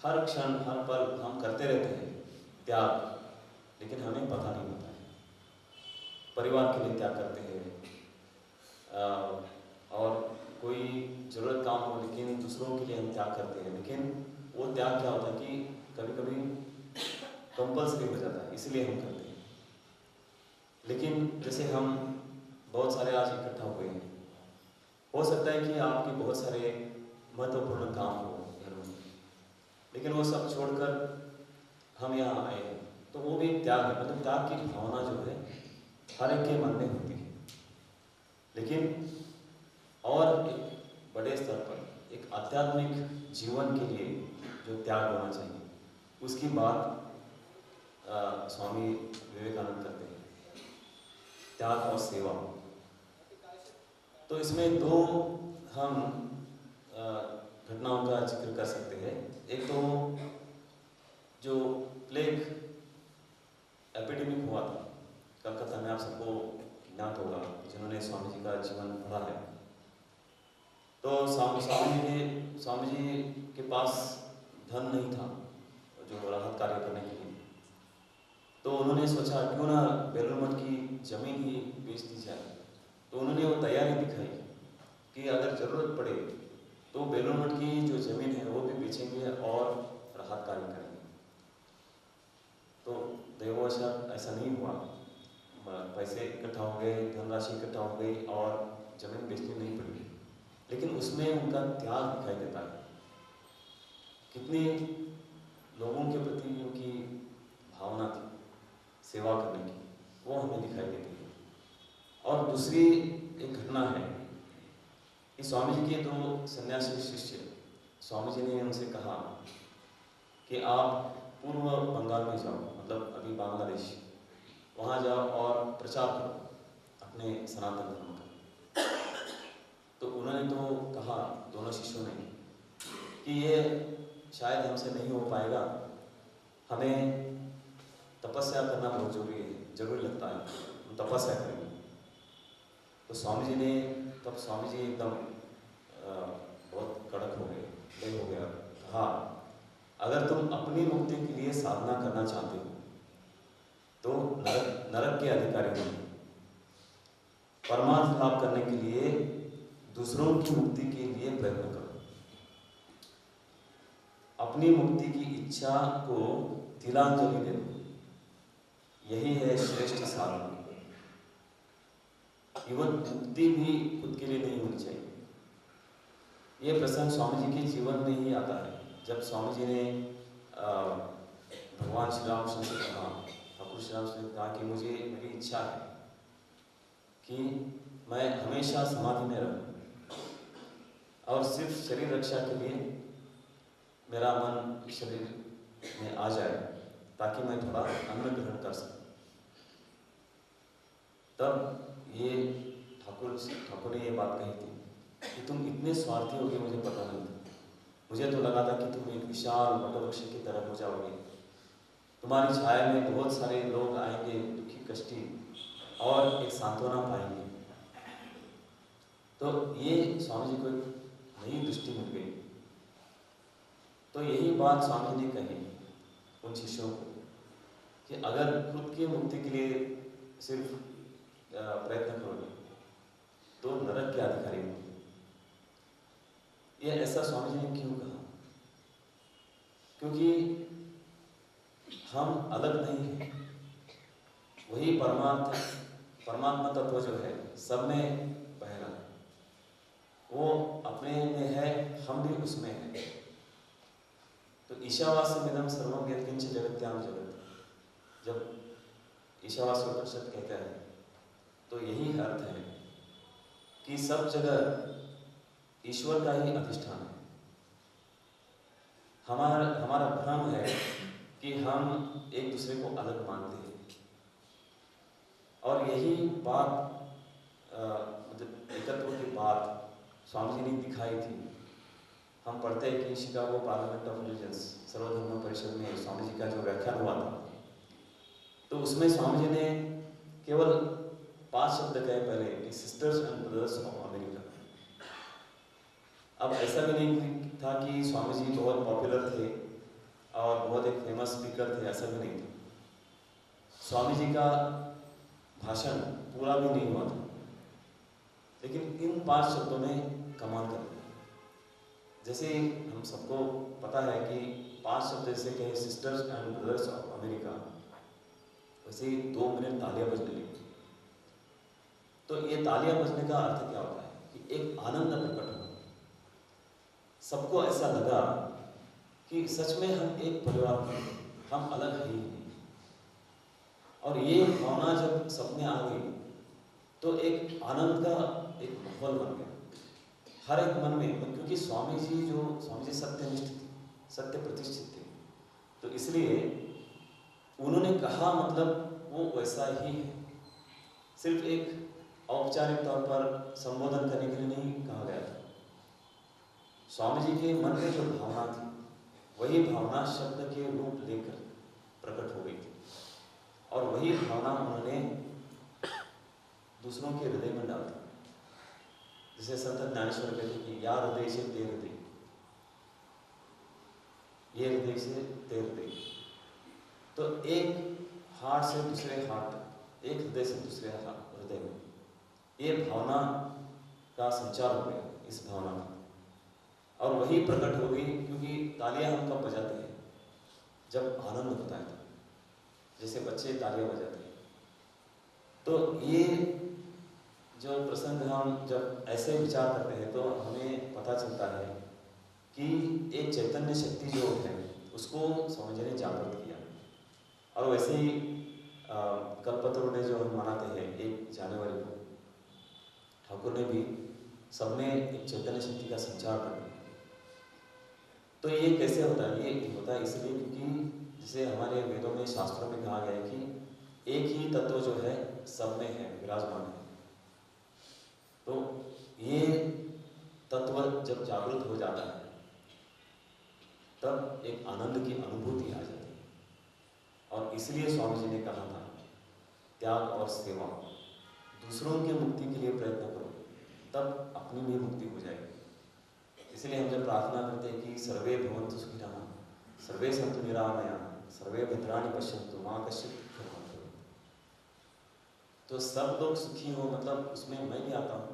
Speaker 3: हर क्षण हर पल हम करते रहते हैं त्याग, लेकिन हमें पता नहीं होता है। परिवार के लिए त्याग करते हैं, और कोई ज़रूरत काम हो लेकिन दूसरों के लिए हम त्याग करते हैं, लेकिन वो त्याग क्या होता है कि कभी कभी कंपल्सरी हो जाता है, इसलिए हम करते हैं। लेकिन जैसे हम बहुत सारे आज इकट्ठा हुए हैं, हो सकता है कि आपके बहुत सारे महत्वपूर्ण काम हो घर में, लेकिन वो सब छोड़कर हम यहाँ आए हैं, तो वो भी त्याग है। मतलब त्याग की भावना जो है हर एक के मन में होती है, लेकिन और एक बड़े स्तर पर एक आध्यात्मिक जीवन के लिए जो त्याग होना चाहिए, उसकी बात स्वामी विवेकानंद करते हैं, त्याग और सेवा। तो इसमें दो हम घटनाओं का जिक्र कर सकते हैं। एक तो जो प्लेग एपिडेमिक हुआ था कलकत्ता में, आप सबको ज्ञात होगा जिन्होंने स्वामी जी का जीवन पढ़ा है। तो स्वामी जी के पास धन नहीं था जो राहत कार्य करने के लिए, तो उन्होंने सोचा क्यों ना बेलूर मठ की जमीन ही बेच दी जाए। तो उन्होंने वो तैयारी दिखाई कि अगर जरूरत पड़े तो बेलूर मठ की जो जमीन है वो भी बेचेंगे और राहत कार्य करेंगे। तो देववशात ऐसा नहीं हुआ, पैसे इकट्ठा हो गए, धनराशि इकट्ठा हो गई और जमीन बेचनी नहीं पड़ी, लेकिन उसमें उनका त्याग दिखाई देता है। कितने लोगों के प्रति उनकी भावना थी सेवा करने की, वो हमें दिखाई देती है। और दूसरी एक घटना है कि स्वामी जी के दो सन्यासी शिष्य, स्वामी जी ने उनसे कहा कि आप पूर्व बंगाल में जाओ, मतलब अभी बांग्लादेश, वहाँ जाओ और प्रचार करो अपने सनातन धर्म का। तो उन्होंने तो कहा, दोनों शिष्यों ने, कि ये शायद हमसे नहीं हो पाएगा, हमें तपस्या करना बहुत जरूरी लगता है, हम तपस्या करेंगे। तो स्वामी जी ने, तब स्वामी जी एकदम बहुत कड़क हो गए, ले हो गया, कहा अगर तुम अपनी मुक्ति के लिए साधना करना चाहते हो तो नरक के अधिकारी नहीं, परमार्थ लाभ करने के लिए दूसरों की मुक्ति के लिए प्रयत्न करो। अपनी मुक्ति की इच्छा को तिलांजलि दे दो, यही है श्रेष्ठ साधना। केवल मुक्ति भी खुद के लिए नहीं होनी चाहिए। ये प्रसंग स्वामी जी के जीवन में ही आता है, जब स्वामी जी ने भगवान श्री रामकृष्ण से कहा, ठाकुर श्री रामकृष्ण ने कहा कि मुझे, मेरी इच्छा है कि मैं हमेशा समाधि में रहूं और सिर्फ शरीर रक्षा के लिए मेरा मन शरीर में आ जाए ताकि मैं थोड़ा अन्न ग्रहण कर सकूं। तब ये ठाकुर ने ये बात कही थी कि तुम इतने स्वार्थी होगे, मुझे पता नहीं था। मुझे तो लगा था कि तुम एक विशाल वटवृक्ष की तरह हो जाओगे, तुम्हारी छाया में बहुत सारे लोग आएंगे, दुखी कष्टी, और एक सांत्वना पाएंगे। तो ये स्वामी जी को एक नई दृष्टि मिल गई। तो यही बात स्वामी जी ने कही उन शिष्यों को कि अगर खुद की मुक्ति के लिए सिर्फ प्रयत्न करोगे तो नरक के अधिकारी होंगे। ये ऐसा स्वामी जी ने क्यों कहा? क्योंकि हम अलग नहीं हैं, वही परमात्मा तत्व जो है सब में बह रहा है, वो अपने में है, हम भी उसमें हैं। तो ईशावास्यमिदं सर्वं यत्किंच जगत्याम जगत्, जब ईशावास्य उपनिषद कहता है तो यही अर्थ है कि सब जगह ईश्वर का ही अधिष्ठान है। हमारा भ्रम है कि हम एक दूसरे को अलग मानते हैं, और यही बात मतलब एकत्व की बात स्वामी जी ने दिखाई थी। हम पढ़ते हैं कि शिकागो पार्लियामेंट ऑफ रिलीजन्स सर्वधर्म परिषद में स्वामी जी का जो व्याख्यान हुआ था, तो उसमें स्वामी जी ने केवल 5 शब्द कहे पहले कि sisters and brothers of America. अब ऐसा भी नहीं था कि स्वामी जी बहुत पॉपुलर थे और बहुत एक फेमस स्पीकर थे, ऐसा भी नहीं था। स्वामी जी का भाषण पूरा भी नहीं हुआ था, लेकिन इन 5 शब्दों में कमाल कर दिया। जैसे हम सबको पता है कि 5 शब्द जैसे कहे sisters and brothers of America, वैसे ही 2 मिनट तालियां बजने लगी। तो ये तालियां बजने का अर्थ क्या होता है कि एक आनंद प्रकट हुआ। सबको ऐसा लगा कि सच में हम एक परिवार हैं, हम अलग है ही नहीं। और ये भावना जब सब में आ गई तो एक आनंद का एक माहौल बन गया हर एक मन में, क्योंकि स्वामी जी सत्यनिष्ठ थे, सत्य प्रतिष्ठित थे। तो इसलिए उन्होंने कहा मतलब वो वैसा ही है। सिर्फ एक औपचारिक तौर पर संबोधन करने के लिए नहीं कहा गया था। स्वामी जी के मन में जो भावना थी वही भावना शब्द के रूप लेकर प्रकट हो गई थी, और वही भावना उन्होंने दूसरों के हृदय में डाल दी। जिसे संत ज्ञानेश्वर कहते कि या हृदय से ते हृदय, ये हृदय से ते हृदय। तो एक हार्ट से दूसरे हार्ट तक, एक हृदय से दूसरे हृदय में ये भावना का संचार हो गया इस भावना में, और वही प्रकट हो गई। क्योंकि तालियां हम कब बजाते हैं? जब आनंद होता है, जैसे बच्चे तालियां बजाते हैं। तो ये जो प्रसंग हम जब ऐसे विचार करते हैं तो हमें पता चलता है कि एक चैतन्य शक्ति जो है उसको स्वामी जी ने जागृत किया। और वैसे ही कल्पतरु ने जो हम मनाते हैं 1 जनवरी को, ठाकुर ने भी सबने एक चैतन्य शक्ति का संचार कर दिया। तो ये कैसे होता है? ये होता है इसलिए क्योंकि जैसे हमारे वेदों में, शास्त्रों में कहा गया है कि एक ही तत्व जो है सब में है, विराजमान है। तो ये तत्व जब जागृत हो जाता है तब एक आनंद की अनुभूति आ जाती है। और इसलिए स्वामी जी ने कहा था त्याग और सेवा, दूसरों की मुक्ति के लिए प्रयत्न करो, तब अपनी भी मुक्ति हो जाएगी। इसलिए हम जब प्रार्थना करते हैं कि सर्वे भवन्तु सुखिनः, सर्वे सन्तु निरामयाः, सर्वे भद्राणि पश्यन्तु मा कश्चित् दुःखं भवेत्। तो सब लोग सुखी हो, मतलब उसमें मैं भी आता हूँ।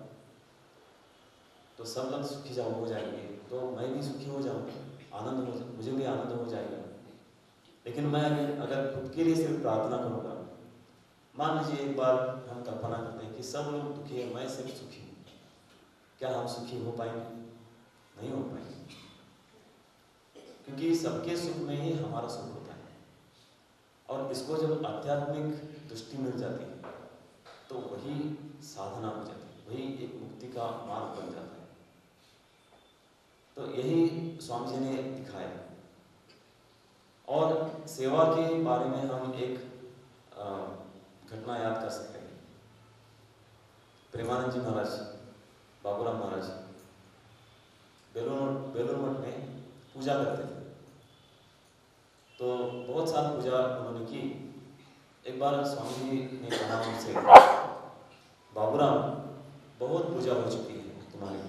Speaker 3: तो सब लोग सुखी हो जाएंगे तो मैं भी सुखी हो जाऊंगा, आनंद हो, मुझे भी आनंद हो जाएगा। लेकिन मैं अगर खुद के लिए सिर्फ प्रार्थना करूँगा, मान लीजिए एक बार हम कल्पना करते हैं कि सब लोग दुखी है, मैं सिर्फ सुखी हूँ, क्या हम सुखी हो पाएंगे? नहीं हो पाएंगे, क्योंकि सबके सुख में ही हमारा सुख होता है। और इसको जब आध्यात्मिक दृष्टि मिल जाती है तो वही साधना हो जाती है, वही एक मुक्ति का मार्ग बन जाता है। तो यही स्वामी जी ने दिखाया। और सेवा के बारे में हम एक घटना याद कर सकते हैं। प्रेमानंद जी महाराज, बाबूराम महाराज बेलूर मठ में पूजा करते थे। तो बहुत साल पूजा उन्होंने की। एक बार स्वामी जी ने कहा उनसे, बाबूराम बहुत पूजा हो चुकी है तुम्हारी,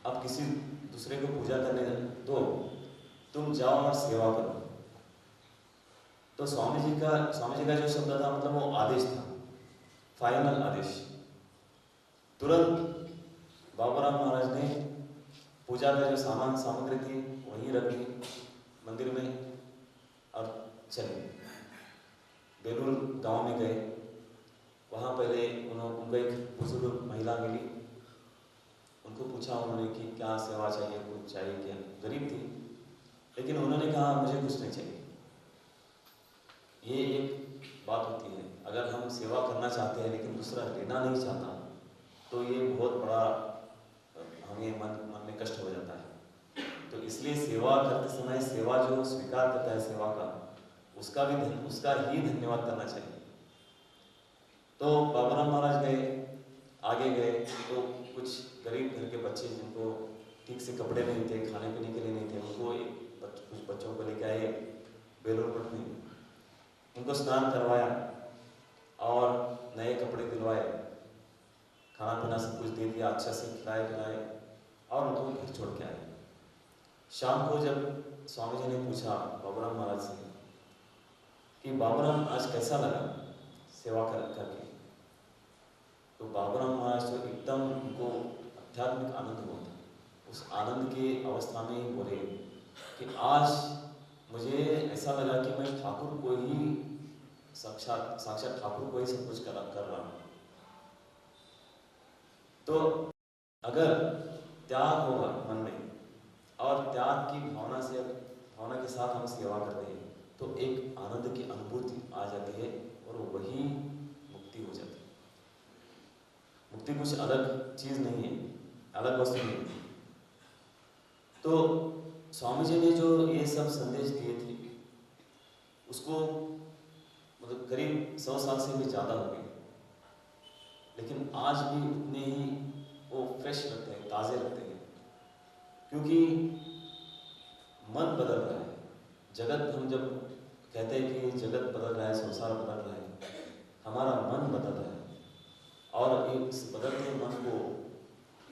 Speaker 3: अब किसी दूसरे को पूजा करने दो, तुम जाओ और सेवा करो। तो स्वामी जी का जो शब्द था, मतलब वो आदेश था, फाइनल आदेश। तुरंत बाबूराम महाराज ने पूजा का जो सामग्री थी वहीं रख दी मंदिर में और चले बेलूर गांव में गए। वहाँ पहले उनको एक बुजुर्ग महिला मिली। उनको पूछा उन्होंने कि क्या सेवा चाहिए, कुछ चाहिए क्या? गरीब थी, लेकिन उन्होंने कहा मुझे कुछ नहीं चाहिए। ये एक बात होती है, अगर हम सेवा करना चाहते हैं लेकिन दूसरा लेना नहीं चाहता तो ये बहुत बड़ा हमें मन में कष्ट हो जाता है। तो इसलिए सेवा करते समय सेवा जो स्वीकार करता है सेवा का, उसका ही धन्यवाद करना चाहिए। तो बाबूराम महाराज गए, आगे गए तो कुछ गरीब घर के बच्चे जिनको ठीक से कपड़े नहीं थे, खाने पीने के लिए नहीं थे, उनको कुछ बच्चों को लेके आए बेलूर मठ में, उनको स्नान करवाया और नए कपड़े दिलवाए, खाना पीना सब कुछ दे दिया, अच्छा से खिलाए पिलाए और उनको घर छोड़ के आए। शाम को जब स्वामी जी ने पूछा बाबूराम महाराज से कि बाबूराम आज कैसा लगा सेवा करके, तो बाबूराम महाराज तो एकदम उनको आध्यात्मिक आनंद हुआ था। उस आनंद के अवस्था में ही बोले कि आज मुझे ऐसा लगा कि मैं ठाकुर को ही साक्षात ठाकुर को ही सब कुछ कर रहा हूँ। तो अगर त्याग होगा मन में और त्याग की भावना के साथ हम सेवा करते हैं तो एक आनंद की अनुभूति आ जाती है और वही मुक्ति हो जाती है। मुक्ति कुछ अलग चीज नहीं है, अलग वस्तु नहीं है। तो स्वामी जी ने जो ये सब संदेश दिए थे उसको मतलब करीब 100 साल से भी ज़्यादा हो गए, लेकिन आज भी उतने ही वो फ्रेश लगते हैं, ताज़े लगते हैं, क्योंकि मन बदल रहा है। जगत, हम जब कहते हैं कि जगत बदल रहा है, संसार बदल रहा है, हमारा मन बदल रहा है और इस बदलते मन को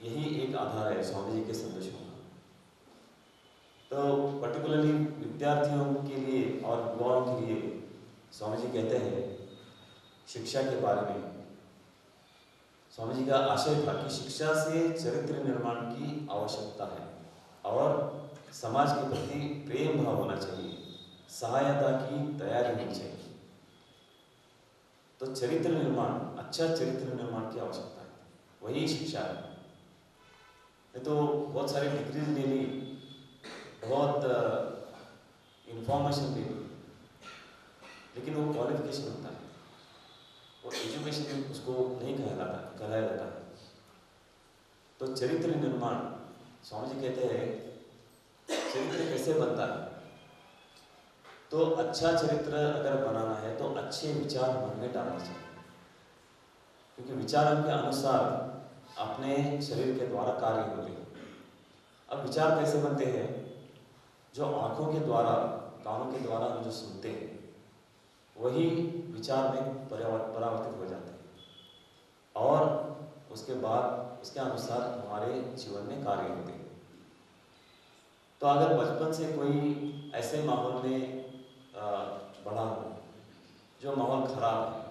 Speaker 3: यही एक आधार है स्वामी जी के संदेशों का। तो पर्टिकुलरली विद्यार्थियों के लिए और युवाओं के लिए स्वामी जी कहते हैं शिक्षा के बारे में। स्वामी जी का आशय था कि शिक्षा से चरित्र निर्माण की आवश्यकता है और समाज के प्रति प्रेम भाव होना चाहिए, सहायता की तैयारी होनी चाहिए। तो चरित्र निर्माण, अच्छा चरित्र निर्माण की आवश्यकता है, वही शिक्षा है। नहीं तो बहुत सारी डिग्रीज ले ली, बहुत इंफॉर्मेशन ले ली, लेकिन वो क्वालिफिकेशन होता है, वो एजुकेशन उसको नहीं कहलाया जाता है। तो चरित्र निर्माण, स्वामी जी कहते हैं चरित्र कैसे बनता है, तो अच्छा चरित्र अगर बनाना है तो अच्छे विचार मन में डालने चाहिए, क्योंकि विचारों के अनुसार अपने शरीर के द्वारा कार्य होते हैं। अब विचार कैसे बनते हैं? जो आंखों के द्वारा, कानों के द्वारा हम जो सुनते हैं वही विचार में परावर्तित हो जाते हैं और उसके बाद उसके अनुसार हमारे जीवन में कार्य होते हैं। तो अगर बचपन से कोई ऐसे माहौल में बड़ा हो जो माहौल खराब है,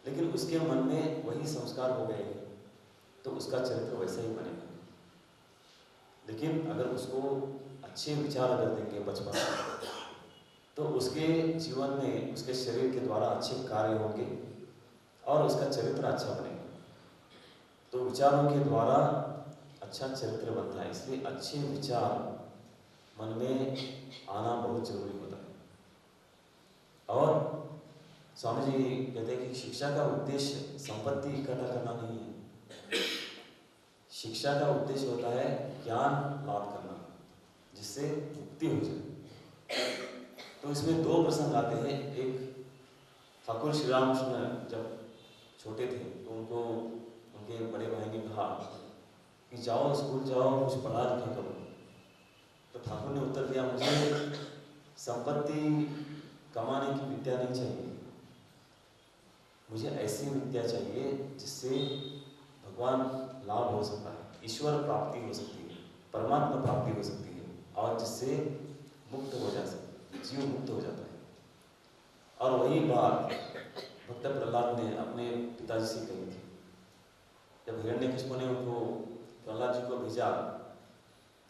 Speaker 3: लेकिन उसके मन में वही संस्कार हो गए तो उसका चरित्र वैसा ही बनेगा। लेकिन अगर उसको अच्छे विचार अगर देंगे बचपन में तो उसके जीवन में उसके शरीर के द्वारा अच्छे कार्य होंगे और उसका चरित्र अच्छा बनेगा। तो विचारों के द्वारा अच्छा चरित्र बनता है, इसलिए अच्छे विचार मन में आना बहुत जरूरी होता है। और स्वामी जी कहते हैं कि शिक्षा का उद्देश्य संपत्ति इकट्ठा करना नहीं है, शिक्षा का उद्देश्य होता है ज्ञान लाभ करना जिससे मुक्ति हो जाए। तो इसमें दो प्रसंग आते हैं। एक, ठाकुर श्री रामकृष्ण जब छोटे थे तो उनको उनके बड़े भाई ने कहा कि जाओ स्कूल जाओ, कुछ पढ़ा लिखा करो। तो ठाकुर ने उत्तर दिया, मुझे संपत्ति कमाने की विद्या नहीं चाहिए, मुझे ऐसी विद्या चाहिए जिससे भगवान लाभ हो सकता है, ईश्वर प्राप्ति हो सकती है, परमात्मा प्राप्ति हो सकती है और जिससे मुक्त हो जा सकता है, जीव मुक्त हो जाता है। और वही बात भक्त प्रहलाद ने अपने पिताजी से कही थी। जब हिरण्यकशिपु ने उनको प्रहलाद जी को भेजा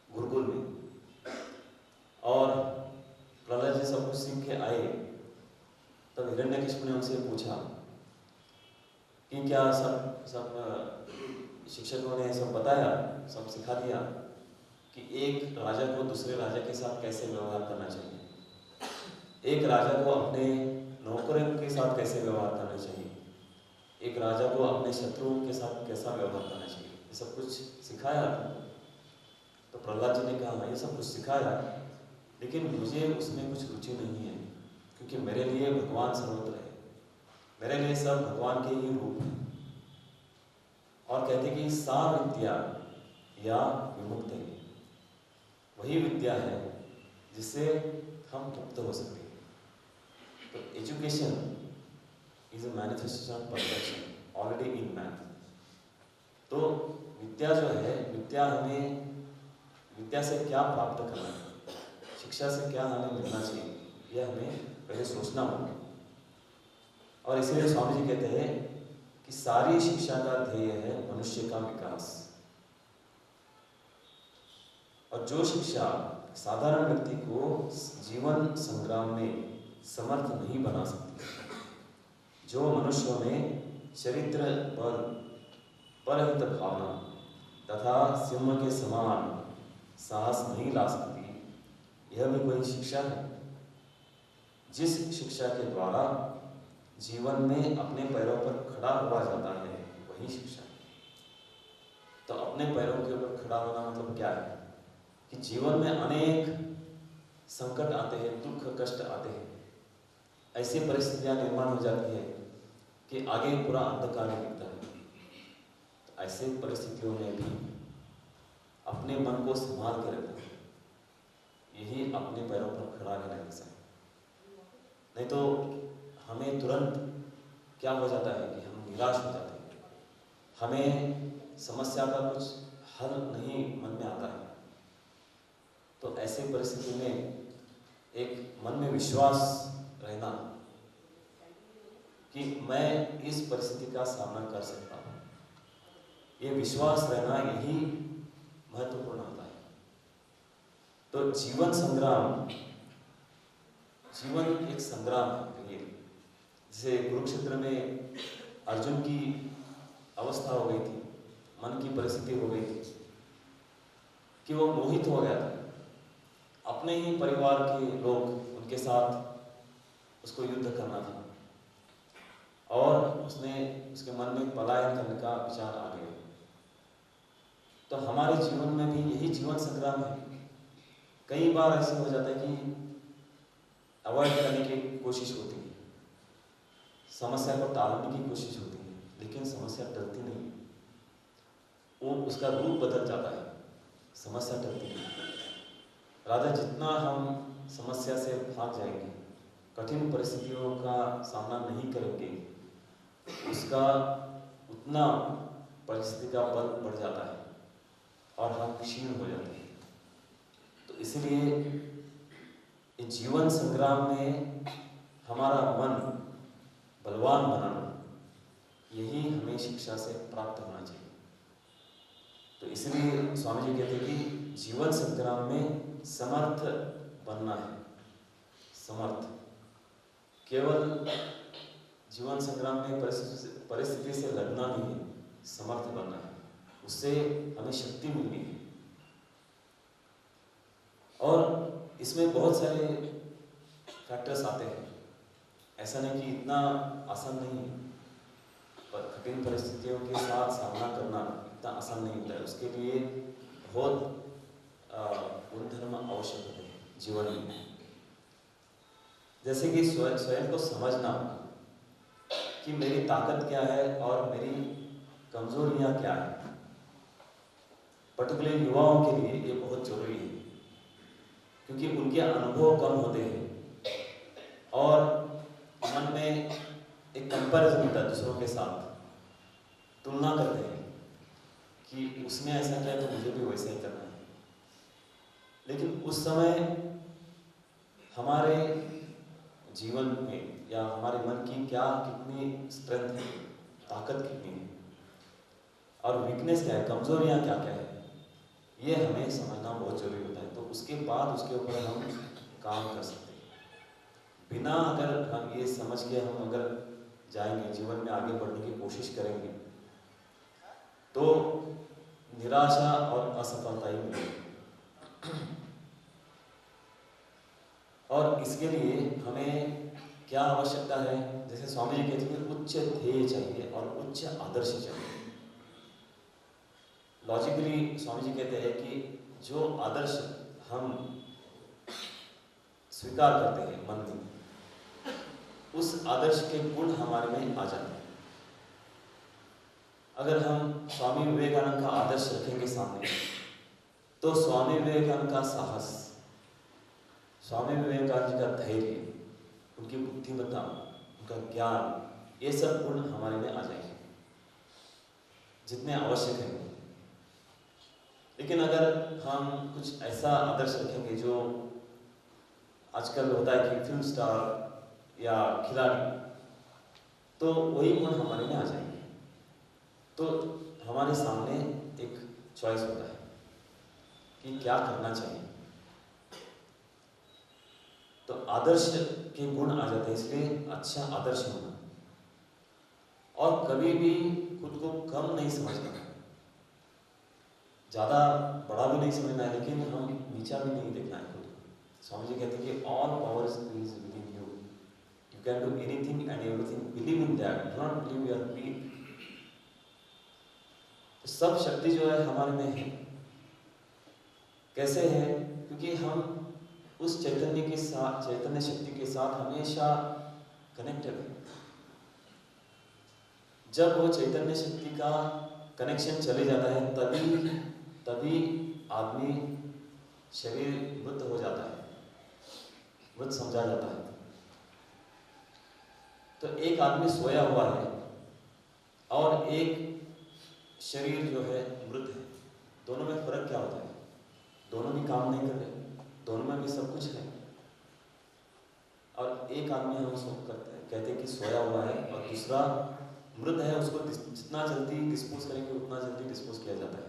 Speaker 3: गुरुकुल में और प्रहलाद जी सब कुछ सीख के आए, तब हिरण्यकशिपु ने उनसे पूछा कि क्या सब शिक्षकों ने सब बताया, सब सिखा दिया कि एक राजा को दूसरे राजा के साथ कैसे व्यवहार करना चाहिए, एक राजा को अपने नौकरों के साथ कैसे व्यवहार करना चाहिए, एक राजा को अपने शत्रुओं के साथ कैसा व्यवहार करना चाहिए, ये सब कुछ सिखाया? तो प्रहलाद जी ने कहा, ये सब कुछ सिखाया, लेकिन मुझे उसमें कुछ रुचि नहीं है, क्योंकि मेरे लिए भगवान सर्वत्र है, मेरे लिए सब भगवान के ही रूप हैं। और कहते कि सा विद्या या विमुक्त है, वही विद्या है जिससे हम मुक्त हो सकते हैं। तो education is a manifestation of perfection already in man. तो विद्या जो है, विद्या से क्या प्राप्त करना है, शिक्षा से क्या हमें मिलना चाहिए, यह हमें पहले सोचना होगा। और इसलिए स्वामी जी कहते हैं कि सारी शिक्षा का ध्येय है मनुष्य का विकास। और जो शिक्षा साधारण व्यक्ति को जीवन संग्राम में समर्थ नहीं बना सकती, जो मनुष्यों में चरित्र बल, परहित भावना तथा सिंह के समान साहस नहीं ला सकती, यह भी कोई शिक्षा है। जिस शिक्षा के द्वारा जीवन में अपने पैरों पर खड़ा हुआ जाता है, वही शिक्षा है। तो अपने पैरों के ऊपर खड़ा होना मतलब क्या है कि जीवन में अनेक संकट आते हैं, दुख कष्ट आते हैं, ऐसी परिस्थितियां निर्माण हो जाती है कि आगे पूरा अंधकार दिखता है। तो ऐसे परिस्थितियों में भी अपने मन को संभाल के रखना, यही अपने पैरों पर खड़ा रहने से। नहीं तो हमें तुरंत क्या हो जाता है कि हम निराश हो जाते हैं, हमें समस्या का कुछ हल नहीं मन में आता है। तो ऐसे परिस्थिति में एक मन में विश्वास रहना कि मैं इस परिस्थिति का सामना कर सकता हूँ, ये विश्वास रहना यही महत्वपूर्ण होता है। तो जीवन संग्राम, जीवन एक संग्राम है। जैसे कुरुक्षेत्र में अर्जुन की अवस्था हो गई थी, मन की परिस्थिति हो गई थी कि वो मोहित हो गया था। अपने ही परिवार के लोग, उनके साथ उसको युद्ध करना था और उसके मन में पलायन करने का विचार आ गया। तो हमारे जीवन में भी यही जीवन संग्राम है। कई बार ऐसे हो जाता है कि अवॉइड करने की कोशिश होती है, समस्या को टालने की कोशिश होती है, लेकिन समस्या टलती नहीं, वो उसका रूप बदल जाता है, समस्या टलती नहीं। राधा जितना हम समस्या से भाग जाएंगे, कठिन परिस्थितियों का सामना नहीं करेंगे, उसका उतना परिस्थिति का बल बढ़ जाता है और हम क्षीण हो जाते हैं। तो इसलिए जीवन संग्राम में हमारा मन बलवान बनाना, यही हमें शिक्षा से प्राप्त होना चाहिए। तो इसलिए स्वामी जी कहते हैं कि जीवन संग्राम में समर्थ बनना है। समर्थ केवल जीवन संग्राम में परिस्थिति से लड़ना नहीं है, समर्थ बनना है, उससे हमें शक्ति मिलनी है। और इसमें बहुत सारे फैक्टर्स आते हैं, ऐसा नहीं कि इतना आसान नहीं है, पर कठिन परिस्थितियों के साथ सामना करना इतना आसान नहीं होता है। उसके लिए बहुत गुणधर्म आवश्यक होते हैं जीवन में। जैसे कि स्वयं को समझना कि मेरी ताकत क्या है और मेरी कमजोरियां क्या है। पर्टिकुलर युवाओं के लिए ये बहुत जरूरी है, क्योंकि उनके अनुभव कम होते हैं और मन में एक कंपैरिजन होता है दूसरों के साथ, तुलना करते हैं कि उसने ऐसा किया तो मुझे भी वैसा ही करना है। लेकिन उस समय हमारे जीवन में या हमारे मन की क्या कितनी स्ट्रेंथ है, ताकत कितनी है और वीकनेस क्या है, कमजोरियां क्या क्या है, ये हमें समझना बहुत जरूरी होता है। तो उसके बाद उसके ऊपर हम काम कर सकते हैं। बिना अगर हम ये समझ के हम अगर जाएंगे, जीवन में आगे बढ़ने की कोशिश करेंगे, तो निराशा और असफलता ही मिलेगी। और इसके लिए हमें क्या आवश्यकता है, जैसे स्वामी जी कहते हैं उच्च ध्येय चाहिए और उच्च आदर्श चाहिए। लॉजिकली स्वामी जी कहते हैं कि जो आदर्श हम स्वीकार करते हैं मन में, उस आदर्श के गुण हमारे में आ जाते हैं। अगर हम स्वामी विवेकानंद का आदर्श रखेंगे सामने, तो स्वामी विवेकानंद का साहस, स्वामी विवेकानंद जी का धैर्य, उनकी बुद्धिमत्ता, उनका ज्ञान, ये सब गुण हमारे में आ जाएंगे जितने आवश्यक है। लेकिन अगर हम कुछ ऐसा आदर्श रखेंगे जो आजकल होता है कि फिल्म स्टार या खिलाड़ी, तो वही गुण हमारे में आ जाएंगे। तो हमारे सामने एक चॉइस होता है कि क्या करना चाहिए। तो आदर्श के गुण आ जाते हैं, इसलिए अच्छा आदर्श होना और कभी भी खुद को कम नहीं समझना, ज़्यादा बड़ा भी नहीं समझना है, लेकिन हम नीचा भी नहीं देखना है खुद को। स्वामी जी कहते हैं कि all powers is within you, you can do anything and everything, believe in that, do not believe you are weak. तो सब शक्ति जो है हमारे में है। कैसे है? क्योंकि हम उस चैतन्य के साथ, चैतन्य शक्ति के साथ हमेशा कनेक्टेड है। जब वो चैतन्य शक्ति का कनेक्शन चले जाता है तभी आदमी शरीर मृत हो जाता है, मृत समझा जाता है। तो एक आदमी सोया हुआ है और एक शरीर जो है मृत है, दोनों में फर्क क्या होता है? दोनों भी काम नहीं कर रहे, दोनों में भी सब कुछ है। और एक आदमी हम सब करते हैं, कहते हैं कि सोया हुआ है, और दूसरा मृत है, उसको जितना जल्दी डिस्पोज करेंगे उतना जल्दी डिस्पोज किया जाता है।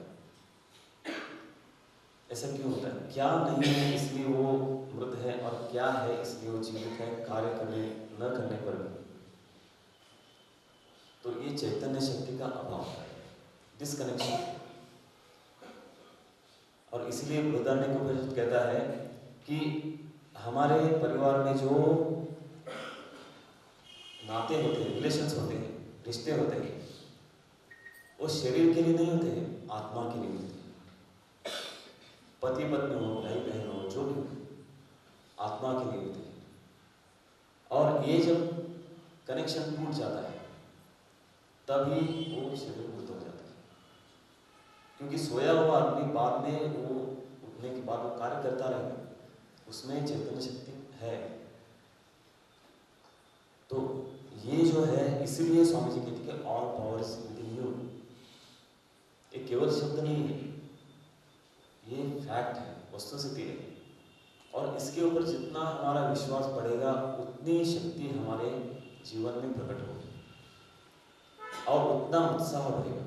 Speaker 3: ऐसा क्यों होता है? क्या नहीं है इसलिए वो मृत है, और क्या है इसलिए वो जीवित है, कार्य करने न करने पर भी। तो ये चैतन्य शक्ति का अभाव है, डिसकनेक्शन। और इसलिए बृहदारण्यकोपनिषद कहता है कि हमारे परिवार में जो नाते होते हैं, रिलेशंस होते हैं, रिश्ते होते हैं, वो शरीर के लिए नहीं होते हैं, आत्मा के लिए होते हैं। पति पत्नी हो, भाई बहन हो, जो भी हो, आत्मा के लिए होते हैं। और ये जब कनेक्शन टूट जाता है तभी वो शरीर मृत हो जाता है। क्योंकि सोया हुआ आदमी बाद में वो उठने के बाद वो कार्य करता रहेगा, उसमें चैतन्य शक्ति है। तो ये जो है, इसीलिए स्वामी जी कहते हैं कि all powers with in you. ये केवल शब्द नहीं है, ये फैक्ट है, वस्तुस्थिति है। और इसके ऊपर जितना हमारा विश्वास बढ़ेगा उतनी शक्ति हमारे जीवन में प्रकट होगी और उतना उत्साह बढ़ेगा,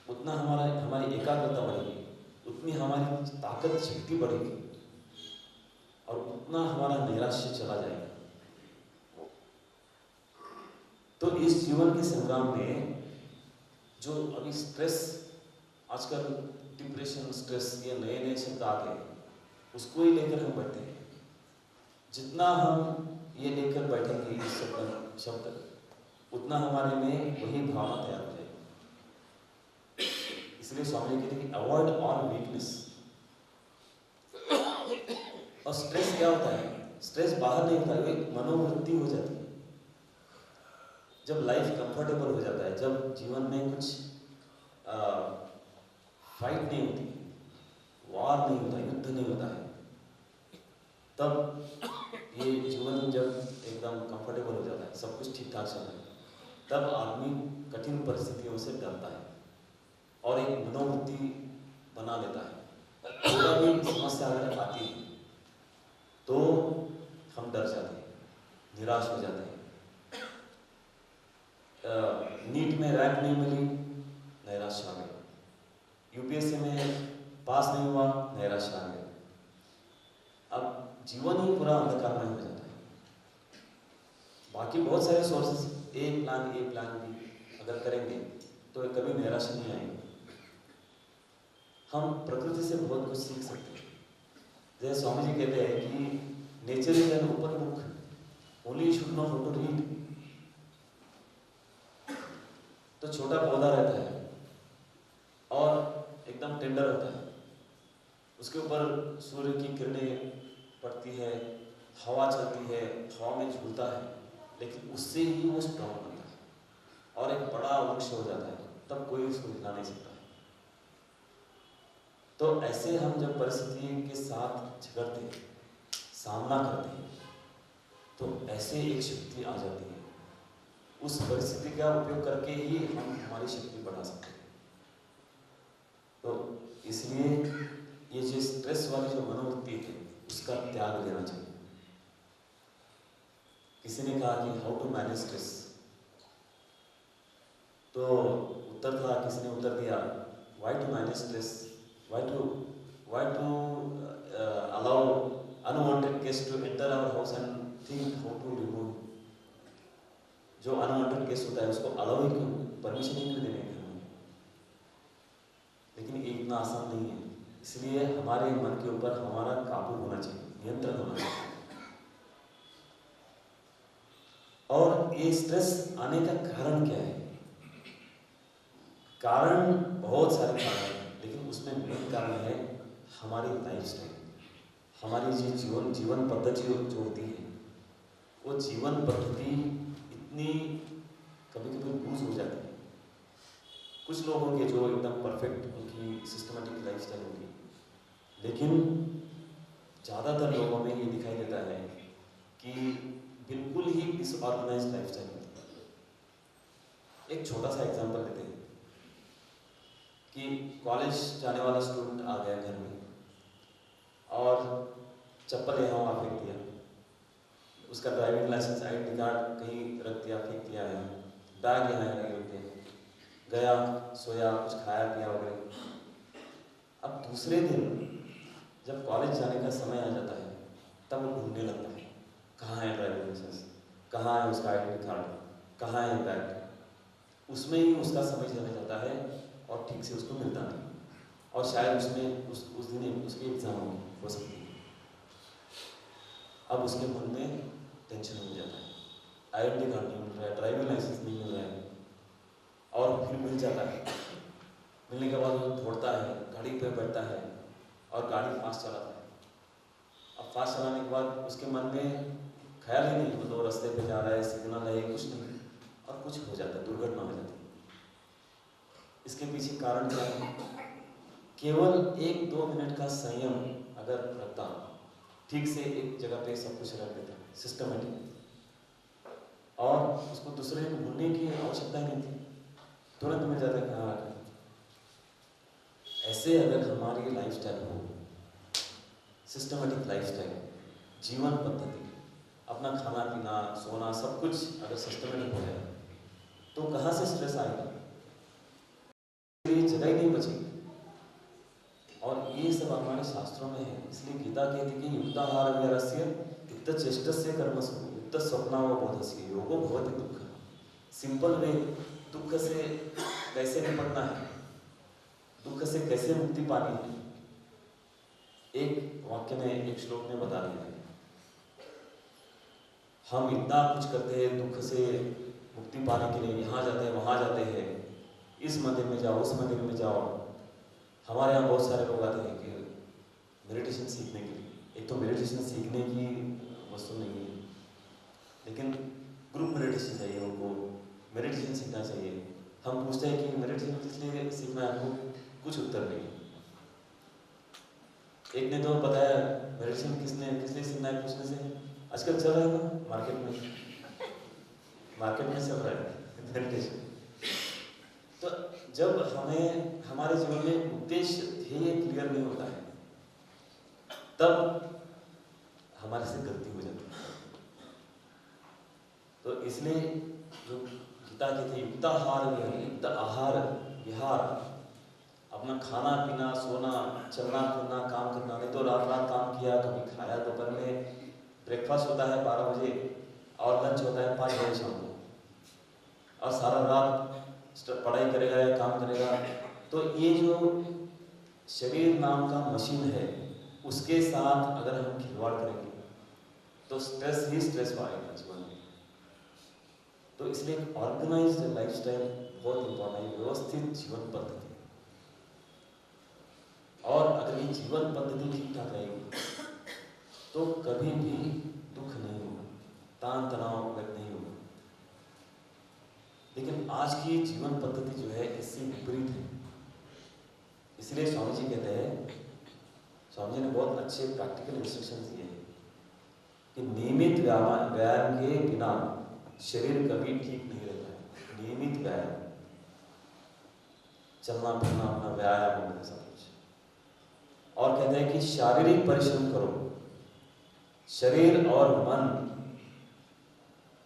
Speaker 3: उतना हमारी एकाग्रता बढ़ेगी, उतनी हमारी ताकत शक्ति बढ़ेगी और उतना हमारा नैराश्य चला जाएगा। तो इस जीवन के संग्राम में जो अभी स्ट्रेस, आजकल डिप्रेशन, स्ट्रेस, ये नए नए शब्द आ गए, उसको ही लेकर हम बैठे हैं। जितना हम ये लेकर बैठेंगे इस शब्द उतना हमारे में वही भावना तैयार हो जाएगी। इसलिए स्वामी जी कहते हैं कि अवॉइड ऑल वीकनेस। और स्ट्रेस क्या होता है? स्ट्रेस बाहर नहीं होता है, एक मनोवृत्ति हो जाती है। जब लाइफ कंफर्टेबल हो जाता है, जब जीवन में कुछ फाइट नहीं होती, वार नहीं होता, युद्ध नहीं होता है, तब ये जीवन जब एकदम कंफर्टेबल हो जाता है, सब कुछ ठीक ठाक चल रहा है, तब आदमी कठिन परिस्थितियों से डरता है और एक मनोवृत्ति बना लेता है। थोड़ा भी समस्या अगर आती है तो हम डर जाते हैं, निराश हो जाते हैं। नीट में रैंक नहीं मिली, नैराश्य आ गया। यूपीएससी में पास नहीं हुआ, नैराश्य आ गया। अब जीवन ही पूरा अंधकार में हो जाता है। बाकी बहुत सारे सोर्सेस, ए प्लान बी अगर करेंगे तो कभी नैराश्य नहीं आएंगे। हम प्रकृति से बहुत कुछ सीख सकते हैं। जैसे स्वामी जी कहते हैं कि nature is an open book, only you should know how to read. तो छोटा पौधा रहता है और एकदम टेंडर होता है, उसके ऊपर सूर्य की किरणें पड़ती है, हवा चलती है, हवा में झूलता है, लेकिन उससे ही वो स्ट्रॉन्ग बनता है और एक बड़ा वृक्ष हो जाता है, तब कोई उसको हिला नहीं सकता है। तो ऐसे हम जब परिस्थिति के साथ झगड़ते हैं, सामना करते हैं, तो ऐसे एक शक्ति आ जाती है उस परिस्थिति का उपयोग करके ही हम हमारी शक्ति बढ़ा सकते हैं। तो इसलिए ये जो स्ट्रेस वाली जो मनोवृत्ति है उसका त्याग लेना चाहिए। किसी ने कहा कि हाउ टू मैनेज स्ट्रेस, तो उत्तर था, किसी ने उत्तर दिया why to manage stress, why to allow unwanted guest to enter our house and think how to remove. जो अनवांटेड गेस्ट होता है उसको अलाउ ही क्यों, परमिशन ही क्यों देने हैं? लेकिन ये इतना आसान नहीं है। इसलिए हमारे मन के ऊपर हमारा काबू होना चाहिए, नियंत्रण होना चाहिए। और ये स्ट्रेस आने का कारण क्या है? कारण बहुत सारे कारण हैं, लेकिन उसमें मेन कारण है हमारी लाइफस्टाइल, हमारी जो जीवन पद्धति जो होती है, वो जीवन पद्धति इतनी कभी कभी लूज हो जाती है। कुछ लोग होंगे जो एकदम परफेक्ट, उनकी सिस्टमेटिक लाइफस्टाइल होगी, लेकिन ज़्यादातर लोगों में ये दिखाई देता है कि बिल्कुल ही डिसऑर्गेनाइज्ड लाइफस्टाइल होती है। एक छोटा सा एग्जांपल लेते हैं कि कॉलेज जाने वाला स्टूडेंट आ गया घर में और चप्पल यहाँ वहाँ फेंक दिया, उसका ड्राइविंग लाइसेंस, आईडी कार्ड कहीं रख दिया, फेंक दिया है, बैग यहाँ रख दिया, गया, सोया, कुछ खाया पिया वगैरह। अब दूसरे दिन जब कॉलेज जाने का समय आ जाता है तब वो ढूंढने लगता है, कहाँ है ड्राइविंग लाइसेंस, कहाँ है उसका आईडी कार्ड, कहाँ है बैग। उसमें ही उसका समय चला जाता है और ठीक से उसको मिलता नहीं, और शायद उसमें उस दिन उसकी एग्जाम हो सकती है। अब उसके मन में टेंशन हो जाता है, आईडी कार्ड नहीं मिल रहा है, ड्राइविंग लाइसेंस नहीं मिल रहा है, और फिर मिल जाता है। मिलने के बाद वो दौड़ता है, गाड़ी पे बैठता है और गाड़ी फास्ट चलाता है। अब फास्ट चलाने के बाद उसके मन में ख्याल ही नहीं, मतलब रास्ते पे जा रहा है, सिग्नल है, कुछ नहीं, और कुछ हो जाता है, दुर्घटना हो जाती है। इसके पीछे कारण क्या है? केवल 1-2 मिनट का संयम अगर रखता, ठीक से एक जगह पे सब कुछ रख देता सिस्टमेटिक, और उसको दूसरे को ढूंढने की आवश्यकता ही नहीं थी, तुरंत मिल जाता है कहाँ रखा। ऐसे अगर हमारी लाइफस्टाइल हो, सिस्टमेटिक लाइफस्टाइल, जीवन पद्धति, अपना खाना पीना सोना सब कुछ अगर सिस्टमेटिक हो जाए तो कहाँ से स्ट्रेस आएगा? ये जगह ही नहीं बचेगी। और ये सब हमारे शास्त्रों में है। इसलिए गीता कहती है कि युक्ताहार विहारस्य युक्त चेष्टस्य कर्मसु युक्त स्वप्नावबोधस्य योगो भवति दुःख। सिंपल वे, दुख से कैसे निपटना है, दुख से कैसे मुक्ति पानी है, एक वाक्य में, एक श्लोक में बता दिया है। हम इतना कुछ करते हैं दुख से मुक्ति पाने के लिए, यहाँ जाते हैं वहाँ जाते हैं, इस मंदिर में जाओ उस मंदिर में जाओ। हमारे यहाँ बहुत सारे लोग आते हैं कि मेडिटेशन सीखने के लिए। एक तो मेडिटेशन सीखने की वस्तु नहीं है, लेकिन ग्रुप मेडिटेशन चाहिए उनको, मेडिटेशन सीखना चाहिए। हम पूछते हैं कि मेडिटेशन किस लिए सीखना है आपको, कुछ उत्तर नहीं। एक ने तो बताया मेडिटेशन किस लिए सीखना है पूछने से, आजकल चल रहा है ना मार्केट में चल रहा है मेडिटेशन। तो जब हमें हमारे जीवन में उद्देश्य ध्येय क्लियर नहीं होता है, तब हमारे से गलती हो जाती है। तो इसलिए जो गीता कहते हैं युक्ताहार विहार, युक्त आहार विहार, अपना खाना पीना सोना चलना फिरना काम करना। नहीं तो रात काम किया, कभी खाया, दोपहर में ब्रेकफास्ट होता है 12 बजे और लंच होता है 5 बजे शाम को, और सारा रात पढ़ाई करेगा या काम करेगा। तो ये जो शरीर नाम का मशीन है, उसके साथ अगर हम खिलवाड़ करेंगे तो स्ट्रेस ही स्ट्रेस आएगा जीवन में। तो इसलिए ऑर्गेनाइज्ड लाइफस्टाइल बहुत इंपॉर्टेंट है, व्यवस्थित जीवन पद्धति। और अगर ये जीवन पद्धति ठीक ठाक रहेगी तो कभी भी दुख नहीं होगा, तान तनाव व्यक्त नहीं होगा। लेकिन आज की जीवन पद्धति जो है इससे विपरीत है। इसलिए स्वामी जी कहते हैं, स्वामी जी ने बहुत अच्छे प्रैक्टिकल इंस्ट्रक्शन दिए हैं कि नियमित व्यायाम के बिना शरीर कभी ठीक नहीं रहता है। नियमित व्यायाम, चलना फिरना, अपना व्यायाम होता है सब कुछ। और कहते हैं कि शारीरिक परिश्रम करो, शरीर और मन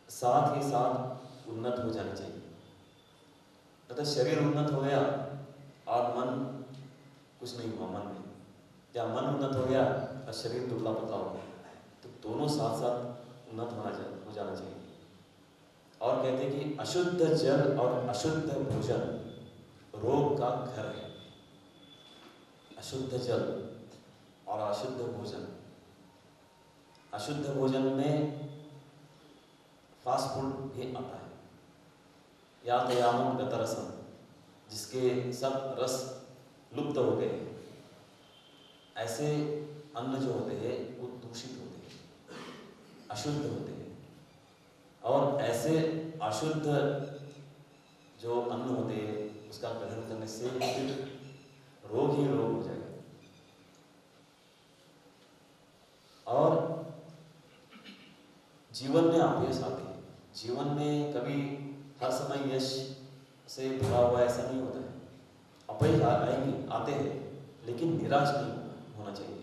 Speaker 3: साथ ही साथ उन्नत हो जाने चाहिए। मतलब शरीर उन्नत हो गया और मन कुछ नहीं हुआ मन में, या मन उन्नत हो गया और शरीर दुबला पतला हो गया, तो दोनों साथ साथ उन्नत हो जाना चाहिए। और कहते हैं कि अशुद्ध जल और अशुद्ध भोजन रोग का घर है। अशुद्ध जल और अशुद्ध भोजन, अशुद्ध भोजन में फास्ट फूड भी आता है, यातयामम गतरसम, जिसके सब रस लुप्त हो गए। ऐसे अन्न जो होते हैं वो दूषित होते हैं, अशुद्ध होते हैं। और ऐसे अशुद्ध जो अन्न होते हैं उसका ग्रहण करने से फिर रोग ही रोग हो जाएगा। और जीवन में अपयश आते हैं। जीवन में कभी हर समय यश से भरा हुआ ऐसा नहीं होता है। अपयश आएंगे, आते हैं, लेकिन निराश नहीं होना चाहिए,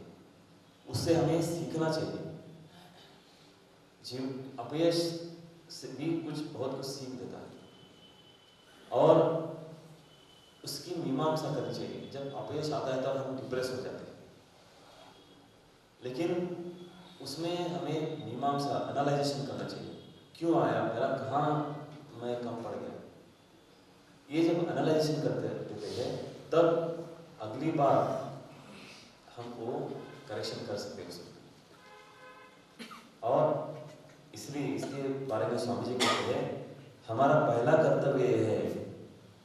Speaker 3: उससे हमें सीखना चाहिए। अपयश से भी बहुत कुछ सीख देता है और उसकी मीमांसा करनी चाहिए। जब अपयश आता है तब हम डिप्रेस हो जाते हैं, लेकिन उसमें हमें मीमांसा, एनालाइजेशन करना चाहिए। क्यों आया, मेरा कहाँ मैं कम पड़ गया। ये जब एनालाइजेशन करते देते हैं तब अगली बार हम वो करेक्शन कर सकते हैं उसमें। और इसलिए इसके बारे में स्वामी जी कहते हैं, हमारा पहला कर्तव्य यह है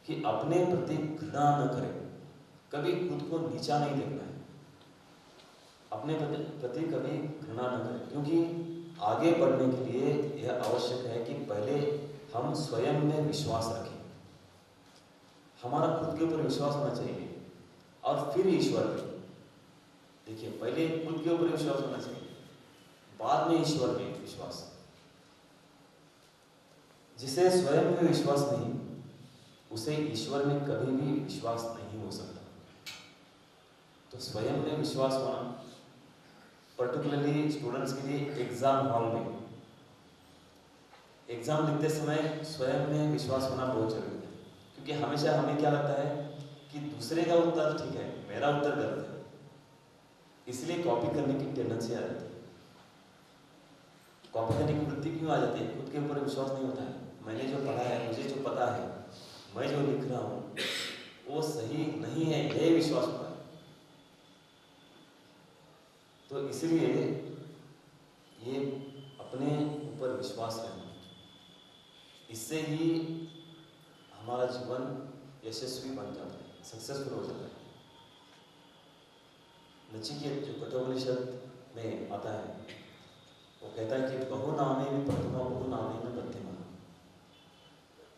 Speaker 3: कि अपने प्रति घृणा न करें, कभी खुद को नीचा नहीं देखना है, अपने प्रति कभी घृणा न करें। क्योंकि आगे बढ़ने के लिए यह आवश्यक है कि पहले हम स्वयं में विश्वास रखें। हमारा खुद के ऊपर विश्वास होना चाहिए और फिर ईश्वर पे। देखिए, पहले खुद के ऊपर विश्वास होना चाहिए, बाद में ईश्वर में विश्वास। जिसे स्वयं में विश्वास नहीं, उसे ईश्वर में कभी भी विश्वास नहीं हो सकता। तो स्वयं में विश्वास होना, पर्टिकुलरली स्टूडेंट्स के लिए एग्जाम हॉल में एग्जाम लिखते समय स्वयं में विश्वास होना बहुत जरूरी है। क्योंकि हमेशा हमें क्या लगता है कि दूसरे का उत्तर ठीक है, मेरा उत्तर गलत है, इसलिए कॉपी करने की टेंडेंसी आ जाती है। कॉपी करने की वृत्ति क्यों आ जाती है? खुद के ऊपर विश्वास नहीं होता है। मैंने जो पढ़ा है, मुझे जो पता है, मैं जो लिख रहा हूँ वो सही नहीं है, यह विश्वास होता है। तो इसलिए ये अपने ऊपर विश्वास रखना, इससे ही हमारा जीवन यशस्वी बन जाता है, सक्सेसफुल हो जाता है। नचिकेत जो कठोपनिषद में आता है, वो कहता है कि बहु नामे में प्रथमा, बहु नामे में मध्यमा।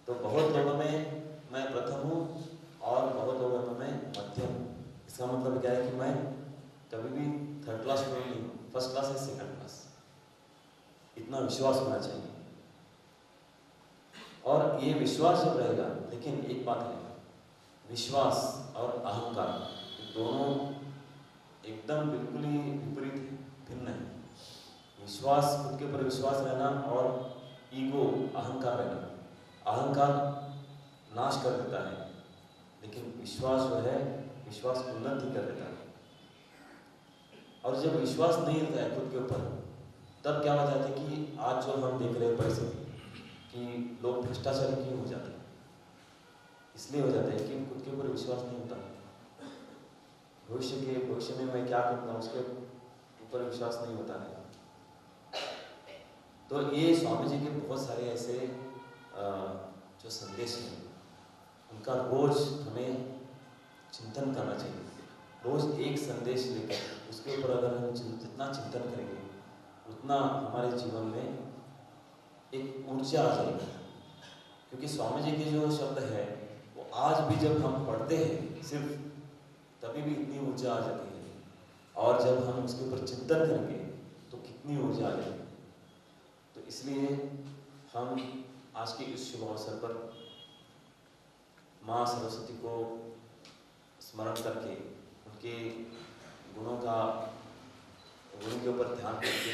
Speaker 3: तो बहुत लोगों में मैं प्रथम हूँ और बहुत लोगों में मैं मध्यम हूँ। इसका मतलब क्या है कि मैं कभी भी थर्ड क्लास स्टूडेंट नहीं हूँ, फर्स्ट क्लास है, सेकंड क्लास। इतना विश्वास होना चाहिए। और ये विश्वास जब रहेगा, लेकिन एक बात है, विश्वास और अहंकार दोनों एकदम बिल्कुल ही विपरीत है, भिन्न है। विश्वास, खुद के ऊपर विश्वास रहना, और ईगो, अहंकार रहना। अहंकार नाश कर देता है, लेकिन विश्वास जो है, विश्वास उन्नति कर देता है। और जब विश्वास नहीं रहता है खुद के ऊपर, तब क्या हो जाता है कि आज जो हम देख रहे हैं परिस्थिति कि लोग भ्रष्टाचारी क्यों हो जाते हैं, इसलिए हो जाता है कि खुद के ऊपर विश्वास नहीं होता। भविष्य में मैं क्या करूँगा, उसके ऊपर विश्वास नहीं होता है। तो ये स्वामी जी के बहुत सारे ऐसे जो संदेश हैं, उनका रोज हमें चिंतन करना चाहिए। रोज एक संदेश लेकर उसके ऊपर अगर हम जितना चिंतन करेंगे, उतना हमारे जीवन में एक ऊर्जा आ जाएगी। क्योंकि स्वामी जी के जो शब्द है, वो आज भी जब हम पढ़ते हैं सिर्फ, तभी भी इतनी ऊर्जा आ जाती है। और जब हम उसके ऊपर चिंतन करेंगे तो कितनी ऊर्जा आ जाएगी। तो इसलिए हम आज के इस शुभ अवसर पर माँ सरस्वती को स्मरण करके उनके गुणों के ऊपर ध्यान करके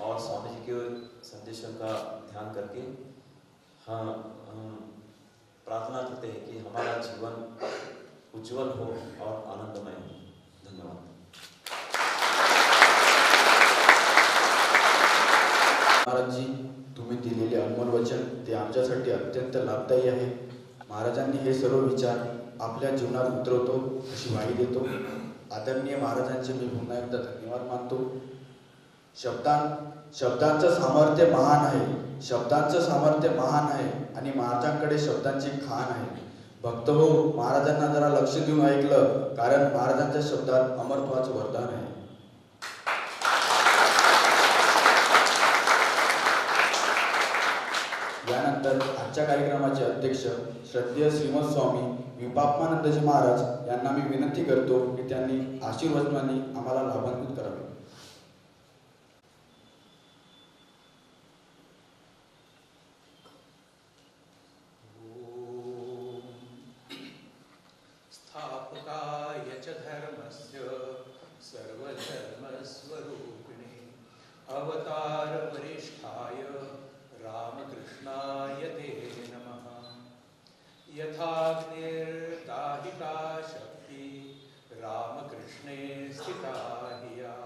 Speaker 3: और स्वामी जी के संदेशों का ध्यान करके हम प्रार्थना करते हैं कि हमारा जीवन उज्जवल हो और आनंदमय हो। धन्यवाद।
Speaker 1: महाराज जी, तुम्ही दिलेले अनमोल वचन ते आमच्यासाठी अत्यंत लाभदायी आहे। महाराजांनी हे सर्व विचार आपल्या जीवनात उतरवतो अशी ग्वाही देतो। आदरणीय महाराजांचे मी पुन्हा एकदा धन्यवाद मानतो। शब्दांचं सामर्थ्य महान आहे, शब्दांचं सामर्थ्य महान आहे आणि महाराजांकडे शब्दांची खाण आहे। भक्त हो, महाराजांना जरा लक्ष देऊन ऐकलं, कारण महाराजांच्या शब्दात अमरत्वाचं वरदान आहे। यानंतर आजच्या कार्यक्रमाचे अध्यक्ष श्रद्धेय श्रीमद स्वामी विपापमानंदजी महाराज यांना मी विनंती करतो की त्यांनी आशीर्वचनांनी आम्हाला लाभान्वित करावे।
Speaker 4: स्थापकाय च धर्मस्य सर्वधर्मस्वरूपिणे अवतार वरिष्ठाय रामकृष्णाय ते नमः। यथाग्निर्दाहिका शक्ति रामकृष्णे स्थिता हिया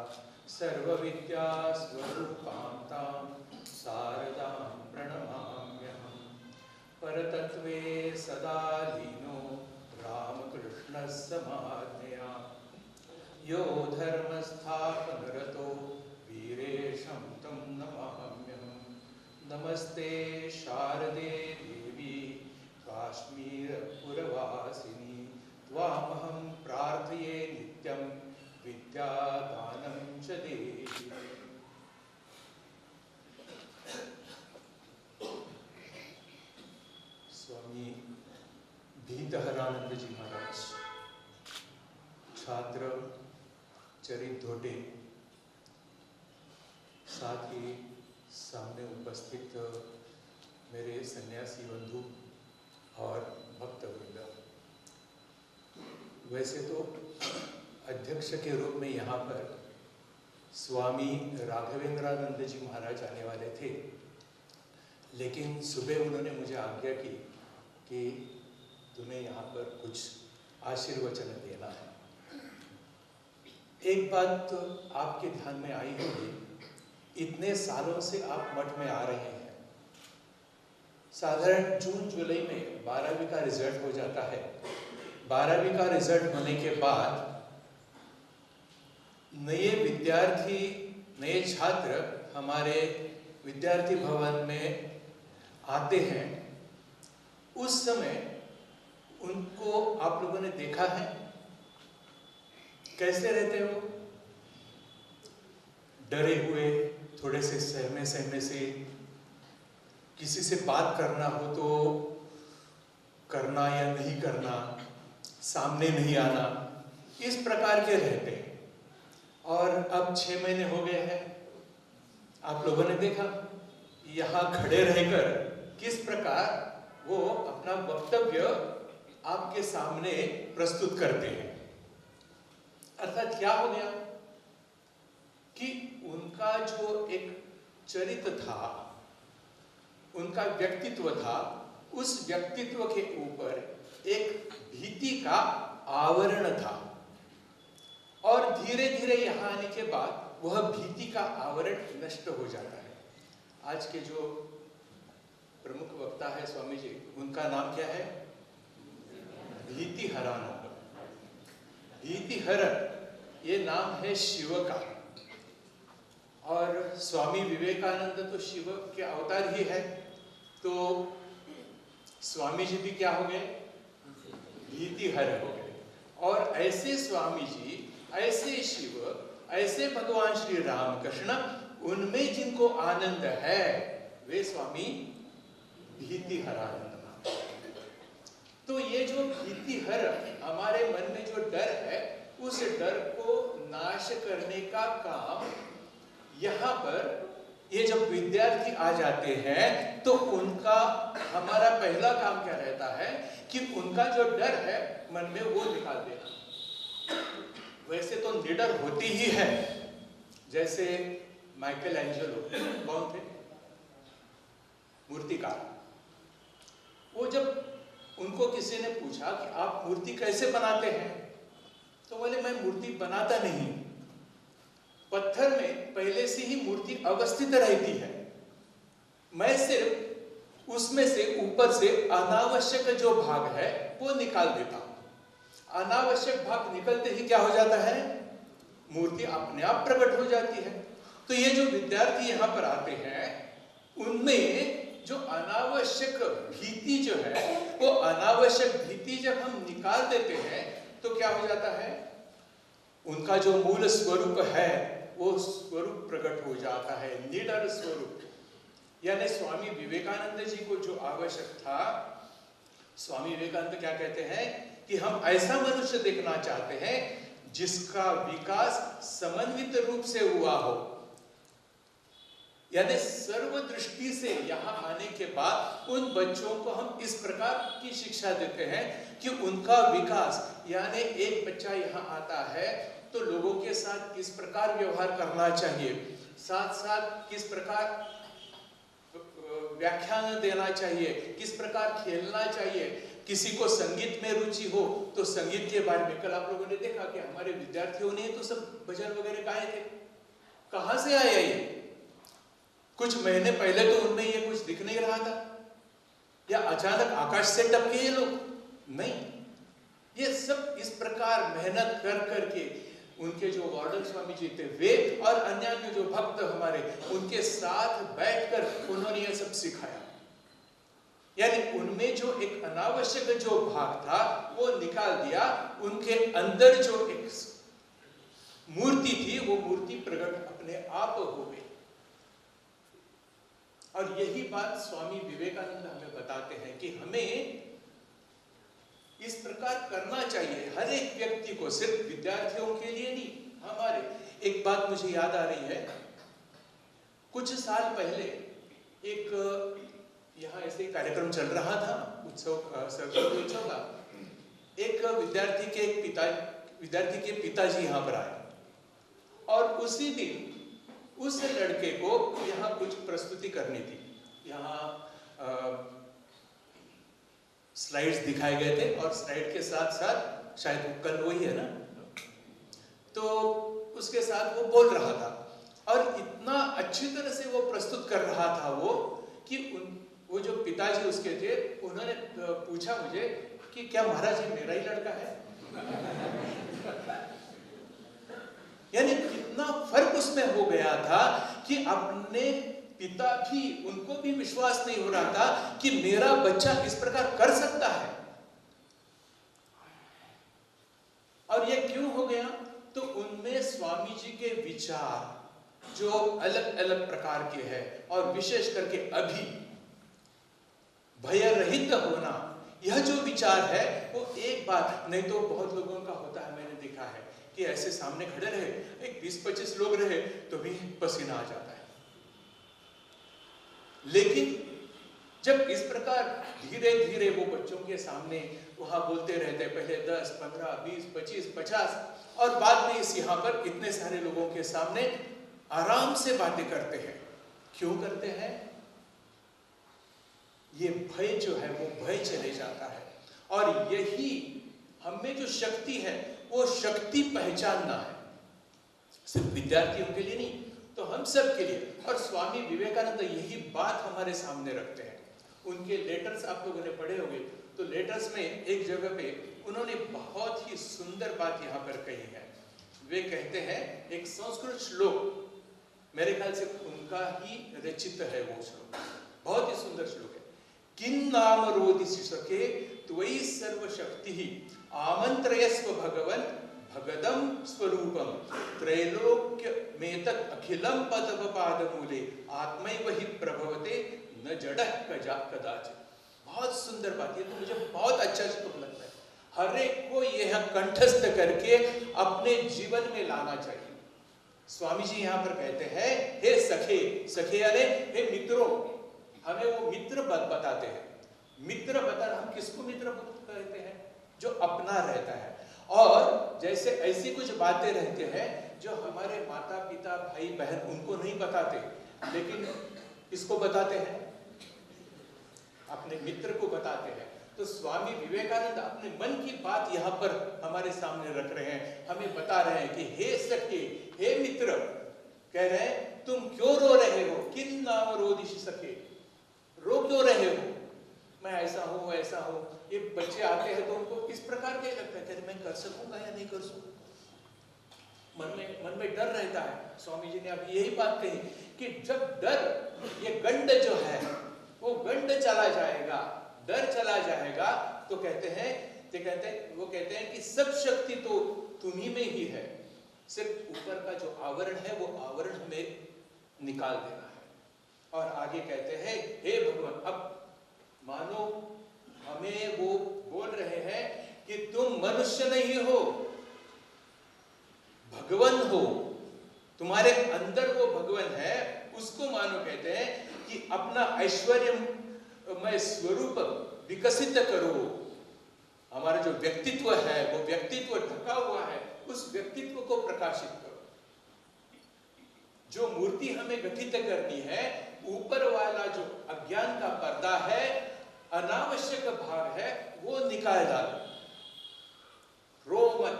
Speaker 4: सर्वविद्यास्वरूपां तां शारदां प्रणमाम्यहम्। परतत्त्वे सदा लीनो रामकृष्णस्समाज्ञया यो धर्मस्थापनरतो वीरेशं तं नमाम्यहम्। नमस्ते शारदे देवी काश्मीरपुरवासिनी त्वामहं प्रार्थये नित्यं विद्यादानं च देहि। स्वामी भीतहरानंद जी महाराज, छात्र चरित धोटे, साथ ही सामने उपस्थित मेरे सन्यासी बंधु और भक्तवृंद। वैसे तो अध्यक्ष के रूप में यहाँ पर स्वामी राघवेंद्रानंद जी महाराज आने वाले थे, लेकिन सुबह उन्होंने मुझे आज्ञा की कि तुम्हें यहाँ पर कुछ आशीर्वचन देना है। एक बात तो आपके ध्यान में आई होगी, इतने सालों से आप मठ में आ रहे हैं। साधारण जून जुलाई में 12वीं का रिजल्ट हो जाता है। 12वीं का रिजल्ट होने के बाद नए विद्यार्थी, नए छात्र हमारे विद्यार्थी भवन में आते हैं। उस समय उनको आप लोगों ने देखा है, कैसे रहते हो? डरे हुए, थोड़े से सहमे से, किसी से बात करना हो तो करना या नहीं करना, सामने नहीं आना, इस प्रकार के रहते हैं। और अब 6 महीने हो गए हैं, आप लोगों ने देखा यहाँ खड़े रहकर किस प्रकार वो अपना वक्तव्य आपके सामने प्रस्तुत करते हैं। अर्थात क्या हो गया कि उनका जो एक चरित्र था, उनका व्यक्तित्व था, उस व्यक्तित्व के ऊपर एक भीति का आवरण था। और धीरे धीरे यहाँ आने के बाद वह भीति का आवरण नष्ट हो जाता है। आज के जो प्रमुख वक्ता है स्वामी जी, उनका नाम क्या है? भीतिहरानंद। भीतिहरण ये नाम है शिव का। और स्वामी विवेकानंद तो शिव के अवतार ही है, तो स्वामी जी भी क्या हो गए? भीतिहर हो गए। और ऐसे स्वामी जी, ऐसे शिव, ऐसे भगवान श्री रामकृष्ण, उनमें जिनको आनंद है वे स्वामी भीतिहरानंद। तो ये जो भीतिहर, हमारे मन में जो डर है, उस डर को नाश करने का काम यहाँ पर ये जब विद्यार्थी आ जाते हैं तो उनका हमारा पहला काम क्या रहता है कि उनका जो डर है मन में वो निकाल देना। वैसे तो निडर होती ही है, जैसे माइकल एंजेलो कौन थे, मूर्तिकार। वो जब उनको किसी ने पूछा कि आप मूर्ति कैसे बनाते हैं, तो बोले मैं मूर्ति बनाता नहीं, पत्थर में पहले से ही मूर्ति अवस्थित रहती है, मैं सिर्फ उसमें से ऊपर से अनावश्यक जो भाग है वो निकाल देता हूं। अनावश्यक भाग निकलते ही क्या हो जाता है, मूर्ति अपने आप प्रकट हो जाती है। तो ये जो विद्यार्थी यहाँ पर आते हैं उनमें जो अनावश्यक भीति जो है, वो अनावश्यक भीति जब हम निकाल देते हैं तो क्या हो जाता है, उनका जो मूल स्वरूप है वो स्वरूप प्रकट हो जाता है, निडर स्वरूप। यानी स्वामी विवेकानंद जी को जो आवश्यक था, स्वामी विवेकानंद क्या कहते हैं कि हम ऐसा मनुष्य देखना चाहते हैं जिसका विकास समन्वित रूप से हुआ हो। यानी सर्व दृष्टि से यहाँ आने के बाद उन बच्चों को हम इस प्रकार की शिक्षा देते हैं कि उनका विकास, यानी एक बच्चा यहाँ आता है तो लोगों के साथ किस प्रकार व्यवहार करना चाहिए, साथ साथ किस प्रकार व्याख्यान देना चाहिए, किस प्रकार खेलना चाहिए। किसी को संगीत में रुचि हो तो संगीत के बारे में, कल आप लोगों ने देखा कि हमारे विद्यार्थियों ने तो सब भजन वगैरह गाए थे, कहां से आया ये? कुछ महीने पहले तो उनमें ये कुछ दिख नहीं रहा था, या अचानक आकाश से टपके ये लोग? नहीं, ये सब इस प्रकार मेहनत कर करके उनके जो वार्डन स्वामी जी थे वे और अन्य जो भक्त हमारे, उनके साथ बैठकर उन्होंने ये सब सिखाया। यानी उनमें जो एक अनावश्यक जो भाग था वो निकाल दिया, उनके अंदर जो एक मूर्ति थी वो मूर्ति प्रकट अपने आप हो गई। और यही बात स्वामी विवेकानंद हमें बताते हैं कि हमें इस प्रकार करना चाहिए हर एक व्यक्ति को, सिर्फ विद्यार्थियों के लिए नहीं, हमारे। एक बात मुझे याद आ रही है, कुछ साल पहले एक यहाँ ऐसे कार्यक्रम चल रहा था, उत्सव, सरस्वती उत्सव का। एक विद्यार्थी के पिताजी यहाँ पर आए और उसी दिन उस लड़के को यहाँ कुछ प्रस्तुति करनी थी। यहाँ स्लाइड्स दिखाए गए थे और स्लाइड के साथ साथ, शायद कल वही है ना, तो उसके साथ वो बोल रहा था और इतना अच्छी तरह से वो प्रस्तुत कर रहा था वो कि वो जो पिताजी उसके थे उन्होंने पूछा मुझे कि क्या महाराज ये मेरा ही लड़का है? यानी कितना फर्क उसमें हो गया था कि अपने पिता भी, उनको भी विश्वास नहीं हो रहा था कि मेरा बच्चा इस प्रकार कर सकता है। और ये क्यों हो गया? तो उनमें स्वामी जी के विचार जो अलग अलग प्रकार के हैं, और विशेष करके अभी भय रहित होना, यह जो विचार है वो एक बार नहीं तो बहुत लोगों का होता है, मैंने देखा है कि ऐसे सामने खड़े रहे, एक 20-25 लोग रहे तो भी पसीना आ जाता है। लेकिन जब इस प्रकार धीरे धीरे वो बच्चों के सामने वहां बोलते रहते, पहले 10, 15, 20, 25, 50 और बाद में इस यहाँ पर इतने सारे लोगों के सामने आराम से बातें करते हैं। क्यों करते हैं? ये भय जो है वो भय चले जाता है। और यही हमें जो शक्ति है वो शक्ति पहचानना है, सिर्फ विद्यार्थियों के लिए नहीं तो हम सब के लिए। और स्वामी विवेकानंद यही बात हमारे सामने रखते हैं। उनके लेटर्स आप लोगों ने पढ़े होंगे, तो लेटर्स में एक जगह पे उन्होंने बहुत ही सुंदर बात यहाँ पर कही है। वे कहते हैं, एक संस्कृत श्लोक, मेरे ख्याल से उनका ही रचित है वो श्लोक, बहुत ही सुंदर श्लोक है। किं नाम रोदिसि सखे त्वयि सर्वशक्तिः आमंत्रयस्व भगवन् भगदं स्वरूपम त्रैलोक्य मेतत् अखिलम पदपादमूले आत्मैव हि प्रभवते न जडः कदाचित्। बहुत सुंदर बात, ये तो मुझे बहुत अच्छा श्लोक लगता है। हर एक को यह कंठस्थ करके अपने जीवन में लाना चाहिए। स्वामी जी यहाँ पर कहते हैं हे सखे, सखे यानी हे मित्रों, हमें वो मित्र बताते हैं। मित्र बताना, हम किसको मित्र कहते हैं? जो अपना रहता है। और जैसे ऐसी कुछ बातें रहते हैं जो हमारे माता पिता भाई बहन उनको नहीं बताते, लेकिन किसको बताते हैं? अपने मित्र को बताते हैं। तो स्वामी विवेकानंद अपने मन की बात यहाँ पर हमारे सामने रख रहे हैं, हमें बता रहे हैं कि हे सखे, हे मित्र, कह रहे हैं तुम क्यों रो रहे हो? किन नाम रोदिशि सखे, रो क्यों रहे हो? मैं ऐसा हूं ऐसा हूं। ये बच्चे आते हैं तो उनको किस प्रकार के लगता है, कहते मैं कर सकूंगा या नहीं कर सकूंगा, मन में डर रहता है। स्वामी जी ने अभी यही बात कही कि जब डर, ये गंड जो है वो गंड चला जाएगा, डर चला जाएगा, तो वो कहते हैं कि सब शक्ति तो तुम्ही में ही है, सिर्फ ऊपर का जो आवरण है वो आवरण हमें निकाल देना है। और आगे कहते हैं हे भगवान, अब मानो हमें वो बोल रहे हैं कि तुम मनुष्य नहीं हो, भगवान हो, तुम्हारे अंदर वो भगवान है, उसको मानो। कहते हैं कि अपना ऐश्वर्यमय स्वरूप विकसित करो। हमारा जो व्यक्तित्व है वो व्यक्तित्व ढका हुआ है, उस व्यक्तित्व को प्रकाशित करो। जो मूर्ति हमें गठित करनी है, ऊपर वाला जो अज्ञान का पर्दा है, अनावश्यक भाग है, वो निकाल डालो। रो मत,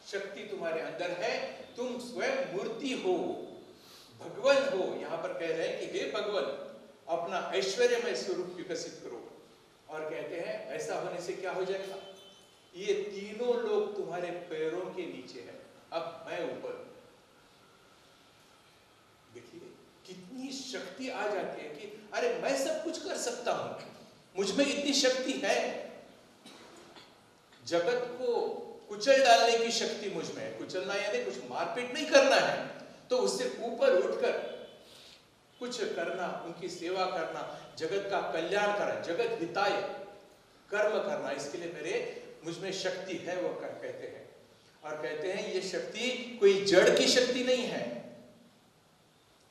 Speaker 4: शक्ति तुम्हारे अंदर है, तुम स्वयं मूर्ति हो, भगवान हो। यहां पर कह रहे हैं कि हे भगवान, अपना ऐश्वर्यमय स्वरूप विकसित करो। और कहते हैं ऐसा होने से क्या हो जाएगा? ये तीनों लोग तुम्हारे पैरों के नीचे है, अब मैं ऊपर। देखिए कितनी शक्ति आ जाती है कि अरे मैं सब कुछ कर सकता हूं, मुझ में इतनी शक्ति है। जगत को कुचल डालने की शक्ति मुझ में है। कुचलना यानी कुछ मारपीट नहीं करना है, तो उससे ऊपर उठकर कुछ करना, उनकी सेवा करना, जगत का कल्याण करना, जगत हिताय कर्म करना, इसके लिए मुझ में शक्ति है, वो कहते हैं। और कहते हैं ये शक्ति कोई जड़ की शक्ति नहीं है।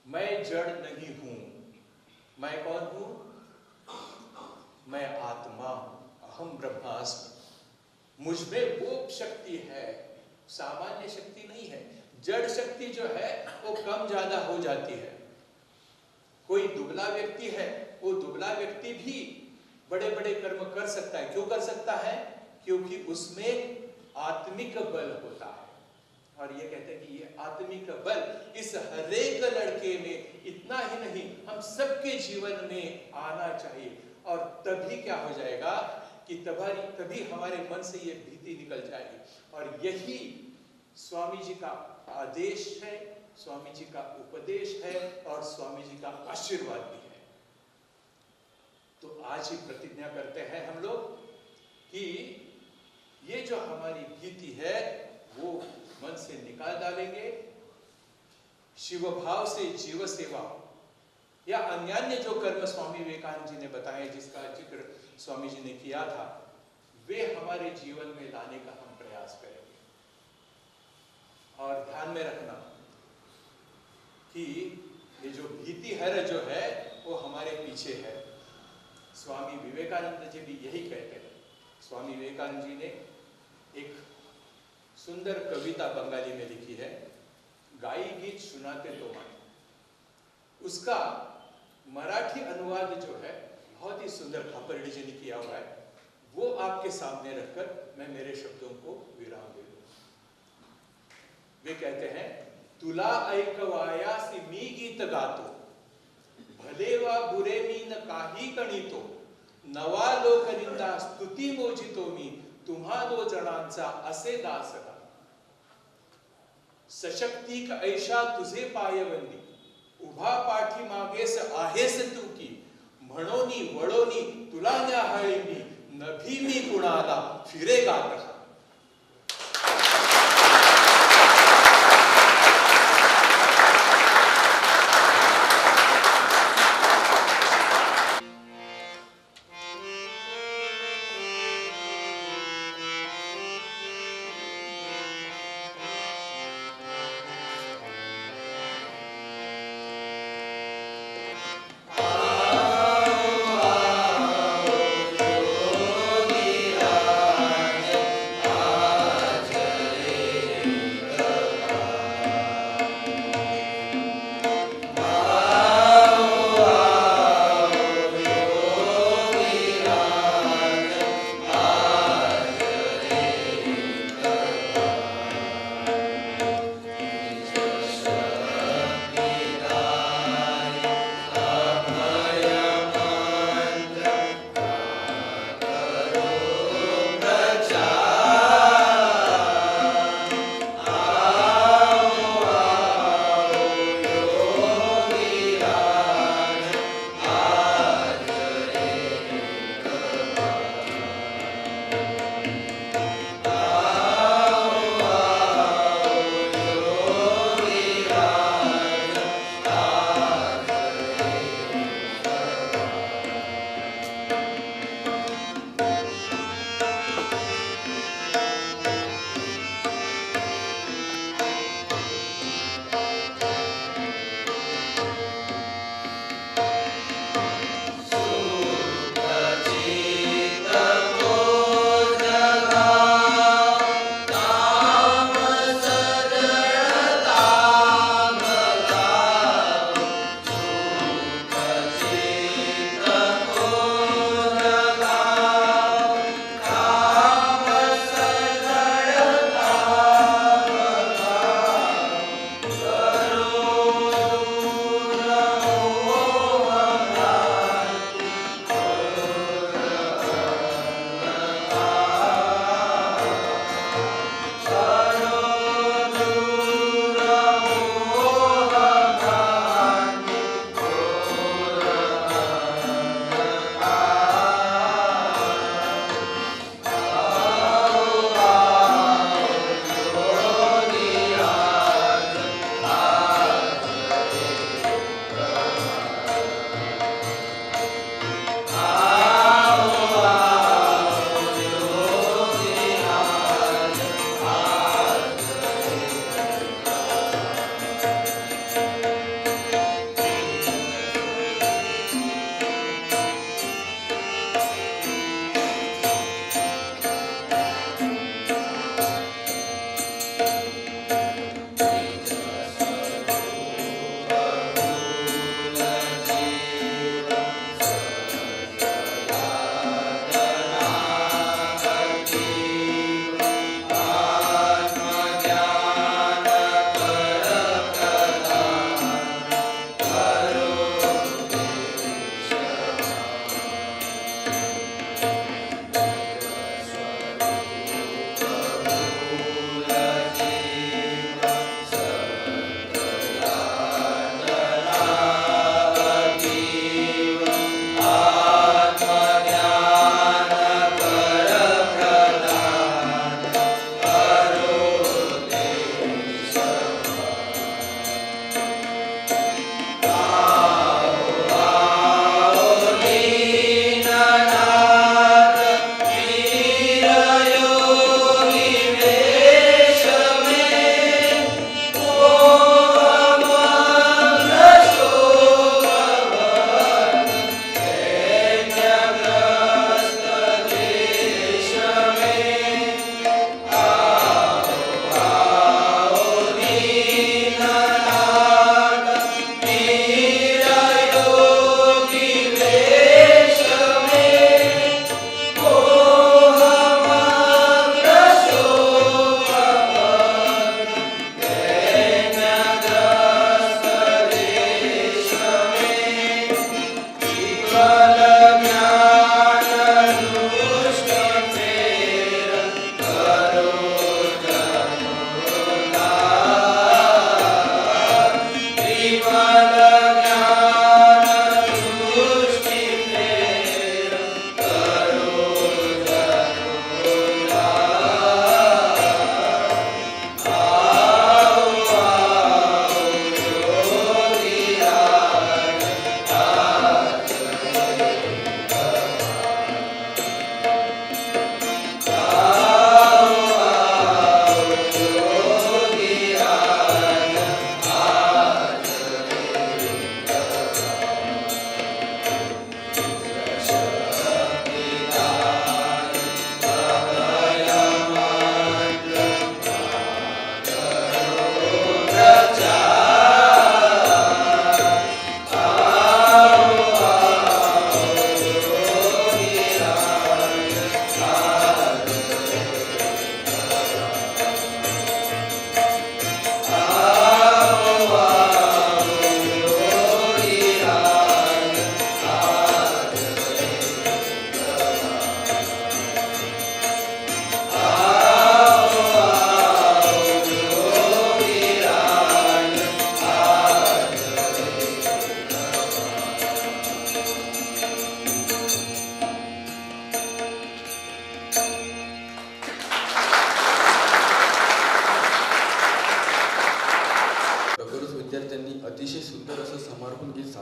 Speaker 4: मैं जड़ नहीं हूं। मैं कौन हूं? मैं आत्मा, अहम ब्रह्मास्मि। मुझ में वो शक्ति है, सामान्य शक्ति नहीं है। जड़ शक्ति जो है वो कम ज्यादा हो जाती है। कोई दुबला व्यक्ति है, वो दुबला व्यक्ति भी बड़े बड़े कर्म कर सकता है। क्यों कर सकता है? क्योंकि उसमें आत्मिक बल होता है। और ये कहते हैं कि ये आत्मिक बल इस हरेक लड़के में, इतना ही नहीं, हम सबके जीवन में आना चाहिए। और तभी क्या हो जाएगा कि तभी हमारे मन से ये भीति निकल जाएगी। और यही स्वामी जी का आदेश है, स्वामी जी का उपदेश है और स्वामी जी का आशीर्वाद भी है। तो आज ही प्रतिज्ञा करते हैं हम लोग कि ये जो हमारी भीति है वो मन से निकाल डालेंगे। शिव भाव से जीव सेवा या अन्यान्य जो कर्म स्वामी विवेकानंद जी ने बताए, जिसका जिक्र स्वामी जी ने किया था, वे हमारे जीवन में लाने का हम प्रयास करेंगे। और ध्यान में रखना कि ये जो भीति हर जो है वो हमारे पीछे है। स्वामी विवेकानंद जी भी यही कहते हैं। स्वामी विवेकानंद जी ने एक सुंदर कविता बंगाली में लिखी है, गाई गीत सुनाते तो माने। उसका मराठी अनुवाद जो है बहुत ही सुंदर खापरडी जी ने किया हुआ है, वो आपके सामने रखकर मैं मेरे शब्दों को विराम दे दूं। वे कहते हैं, तुला ऐकवायासी मी गीत गातो, भले वा बुरे मी न काही कणितो, नवा लोकनिंदा स्तुती मोजितो मी, तुम्हा दो जणांचा असे दास गा। सशक्तिक ऐशा तुझे पायवंदी, उभा पाठी मागेस आहेस तू की, म्हणोनी वळोनी तुला न्याहाळी मी, नभी मी कुणाला फिरे गात हा।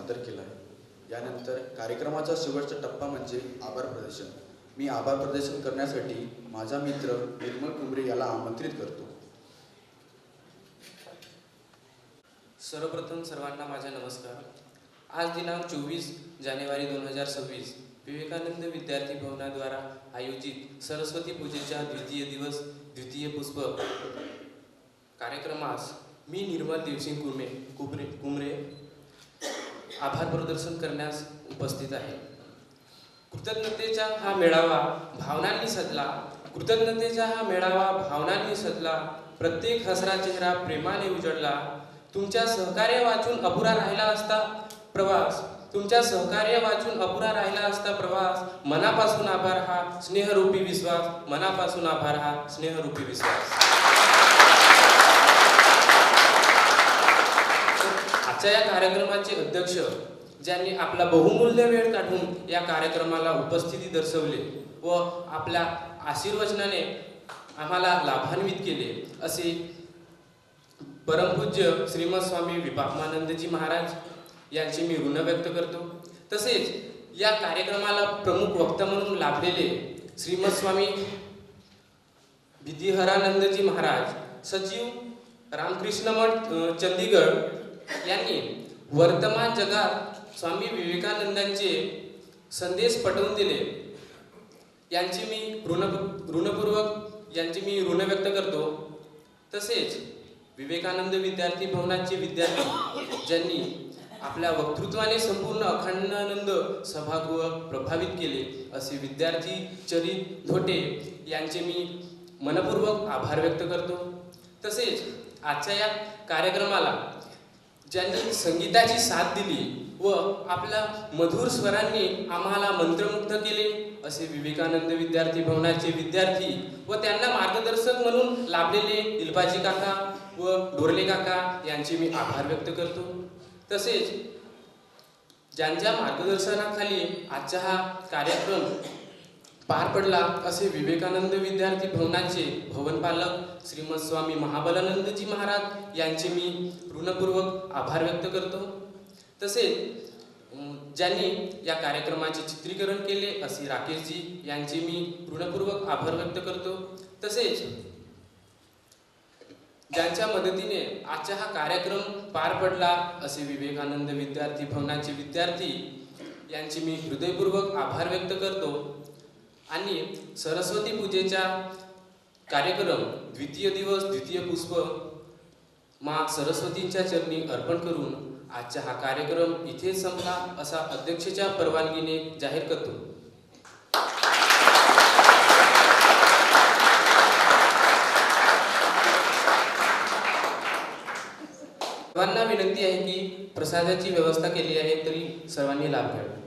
Speaker 1: सादर केला आहे. यानंतर कार्यक्रमाचा शेवटचा टप्पा म्हणजे आभार प्रदर्शन. मी आभार प्रदर्शन करण्यासाठी माझा मित्र निर्मल कुंबरे याला आमंत्रित करतो.
Speaker 5: सर्वप्रथम सर्वांना माझा नमस्कार. आज दिनांक 24 जानेवारी 2026 विवेकानंद विद्यार्थी भवनाद्वारा आयोजित सरस्वती पूजेच्या द्वितीय दिवस द्वितीय पुष्प कार्यक्रमास मी निर्मल देवसिंग कुंबरे आभार प्रदर्शन करण्यास उपस्थित आहे. कृतज्ञतेचा हा मेळावा भावनांनी सजला. प्रत्येक हसरा चेहरा प्रेमाने उजळला. तुमच्या सहकार्य वाचून अपुरा राहिला असता प्रवास. मनापासून आभार हा स्नेहरूपी विश्वास. आजच्या या कार्यक्रमाचे अध्यक्ष ज्यांनी आपला बहुमूल्य वेळ काढून या कार्यक्रमाला उपस्थिती दर्शवली व आपल्या आशीर्वचनाने आम्हाला लाभान्वित केले असे परमपूज्य श्रीमद स्वामी विपाकमानंदजी महाराज यांचे मी ऋण व्यक्त करतो. तसेच या कार्यक्रमाला प्रमुख वक्ता म्हणून लाभलेले श्रीमद स्वामी विधिहरानंदजी महाराज, सचिव रामकृष्ण मठ चंदीगड यांनी वर्तमान जगात स्वामी विवेकानंदांचे संदेश पटवून दिले. यांची मी ऋण व्यक्त करतो. तसेच विवेकानंद विद्यार्थी भवनाचे विद्यार्थी ज्यांनी आपल्या वक्तृत्वाने संपूर्ण अखंडानंद सभागृह प्रभावित केले असे विद्यार्थी चरित धोटे यांचे मी मनपूर्वक आभार व्यक्त करतो. तसेच आजच्या या कार्यक्रमाला ज्यांनी संगीताची साथ दिली व आपल्या मधुर स्वरांनी आम्हाला मंत्रमुग्ध केले असे विवेकानंद विद्यार्थी भवनाचे विद्यार्थी व त्यांना मार्गदर्शक म्हणून लाभलेले दिलबाजी काका व डोरले काका यांचे मी आभार व्यक्त करतो. तसेच ज्यांच्या मार्गदर्शनाखाली आजचा हा कार्यक्रम पार पडला असे विवेकानंद विद्यार्थी भवनाचे भवनपालक श्रीमद स्वामी महाबलानंदजी महाराज यांचे मी ऋणपूर्वक आभार व्यक्त करतो. तसेच ज्यांनी या कार्यक्रमाचे चित्रीकरण केले असे राकेशजी यांचे मी ऋणपूर्वक आभार व्यक्त करतो. तसेच ज्यांच्या मदतीने आजचा हा कार्यक्रम पार पडला असे विवेकानंद विद्यार्थी भवनाचे विद्यार्थी यांचे मी हृदयपूर्वक आभार व्यक्त करतो. आणि सरस्वती पूजेचा कार्यक्रम द्वितीय दिवस द्वितीय पुष्प माँ सरस्वतींच्या चरणी अर्पण करून आजचा हा कार्यक्रम इथेच संपला असा अध्यक्षाच्या परवानगीने जाहीर करतो. सर्वांना विनंती आहे की प्रसादाची व्यवस्था केली आहे तरी सर्वांनी लाभ घ्यावा.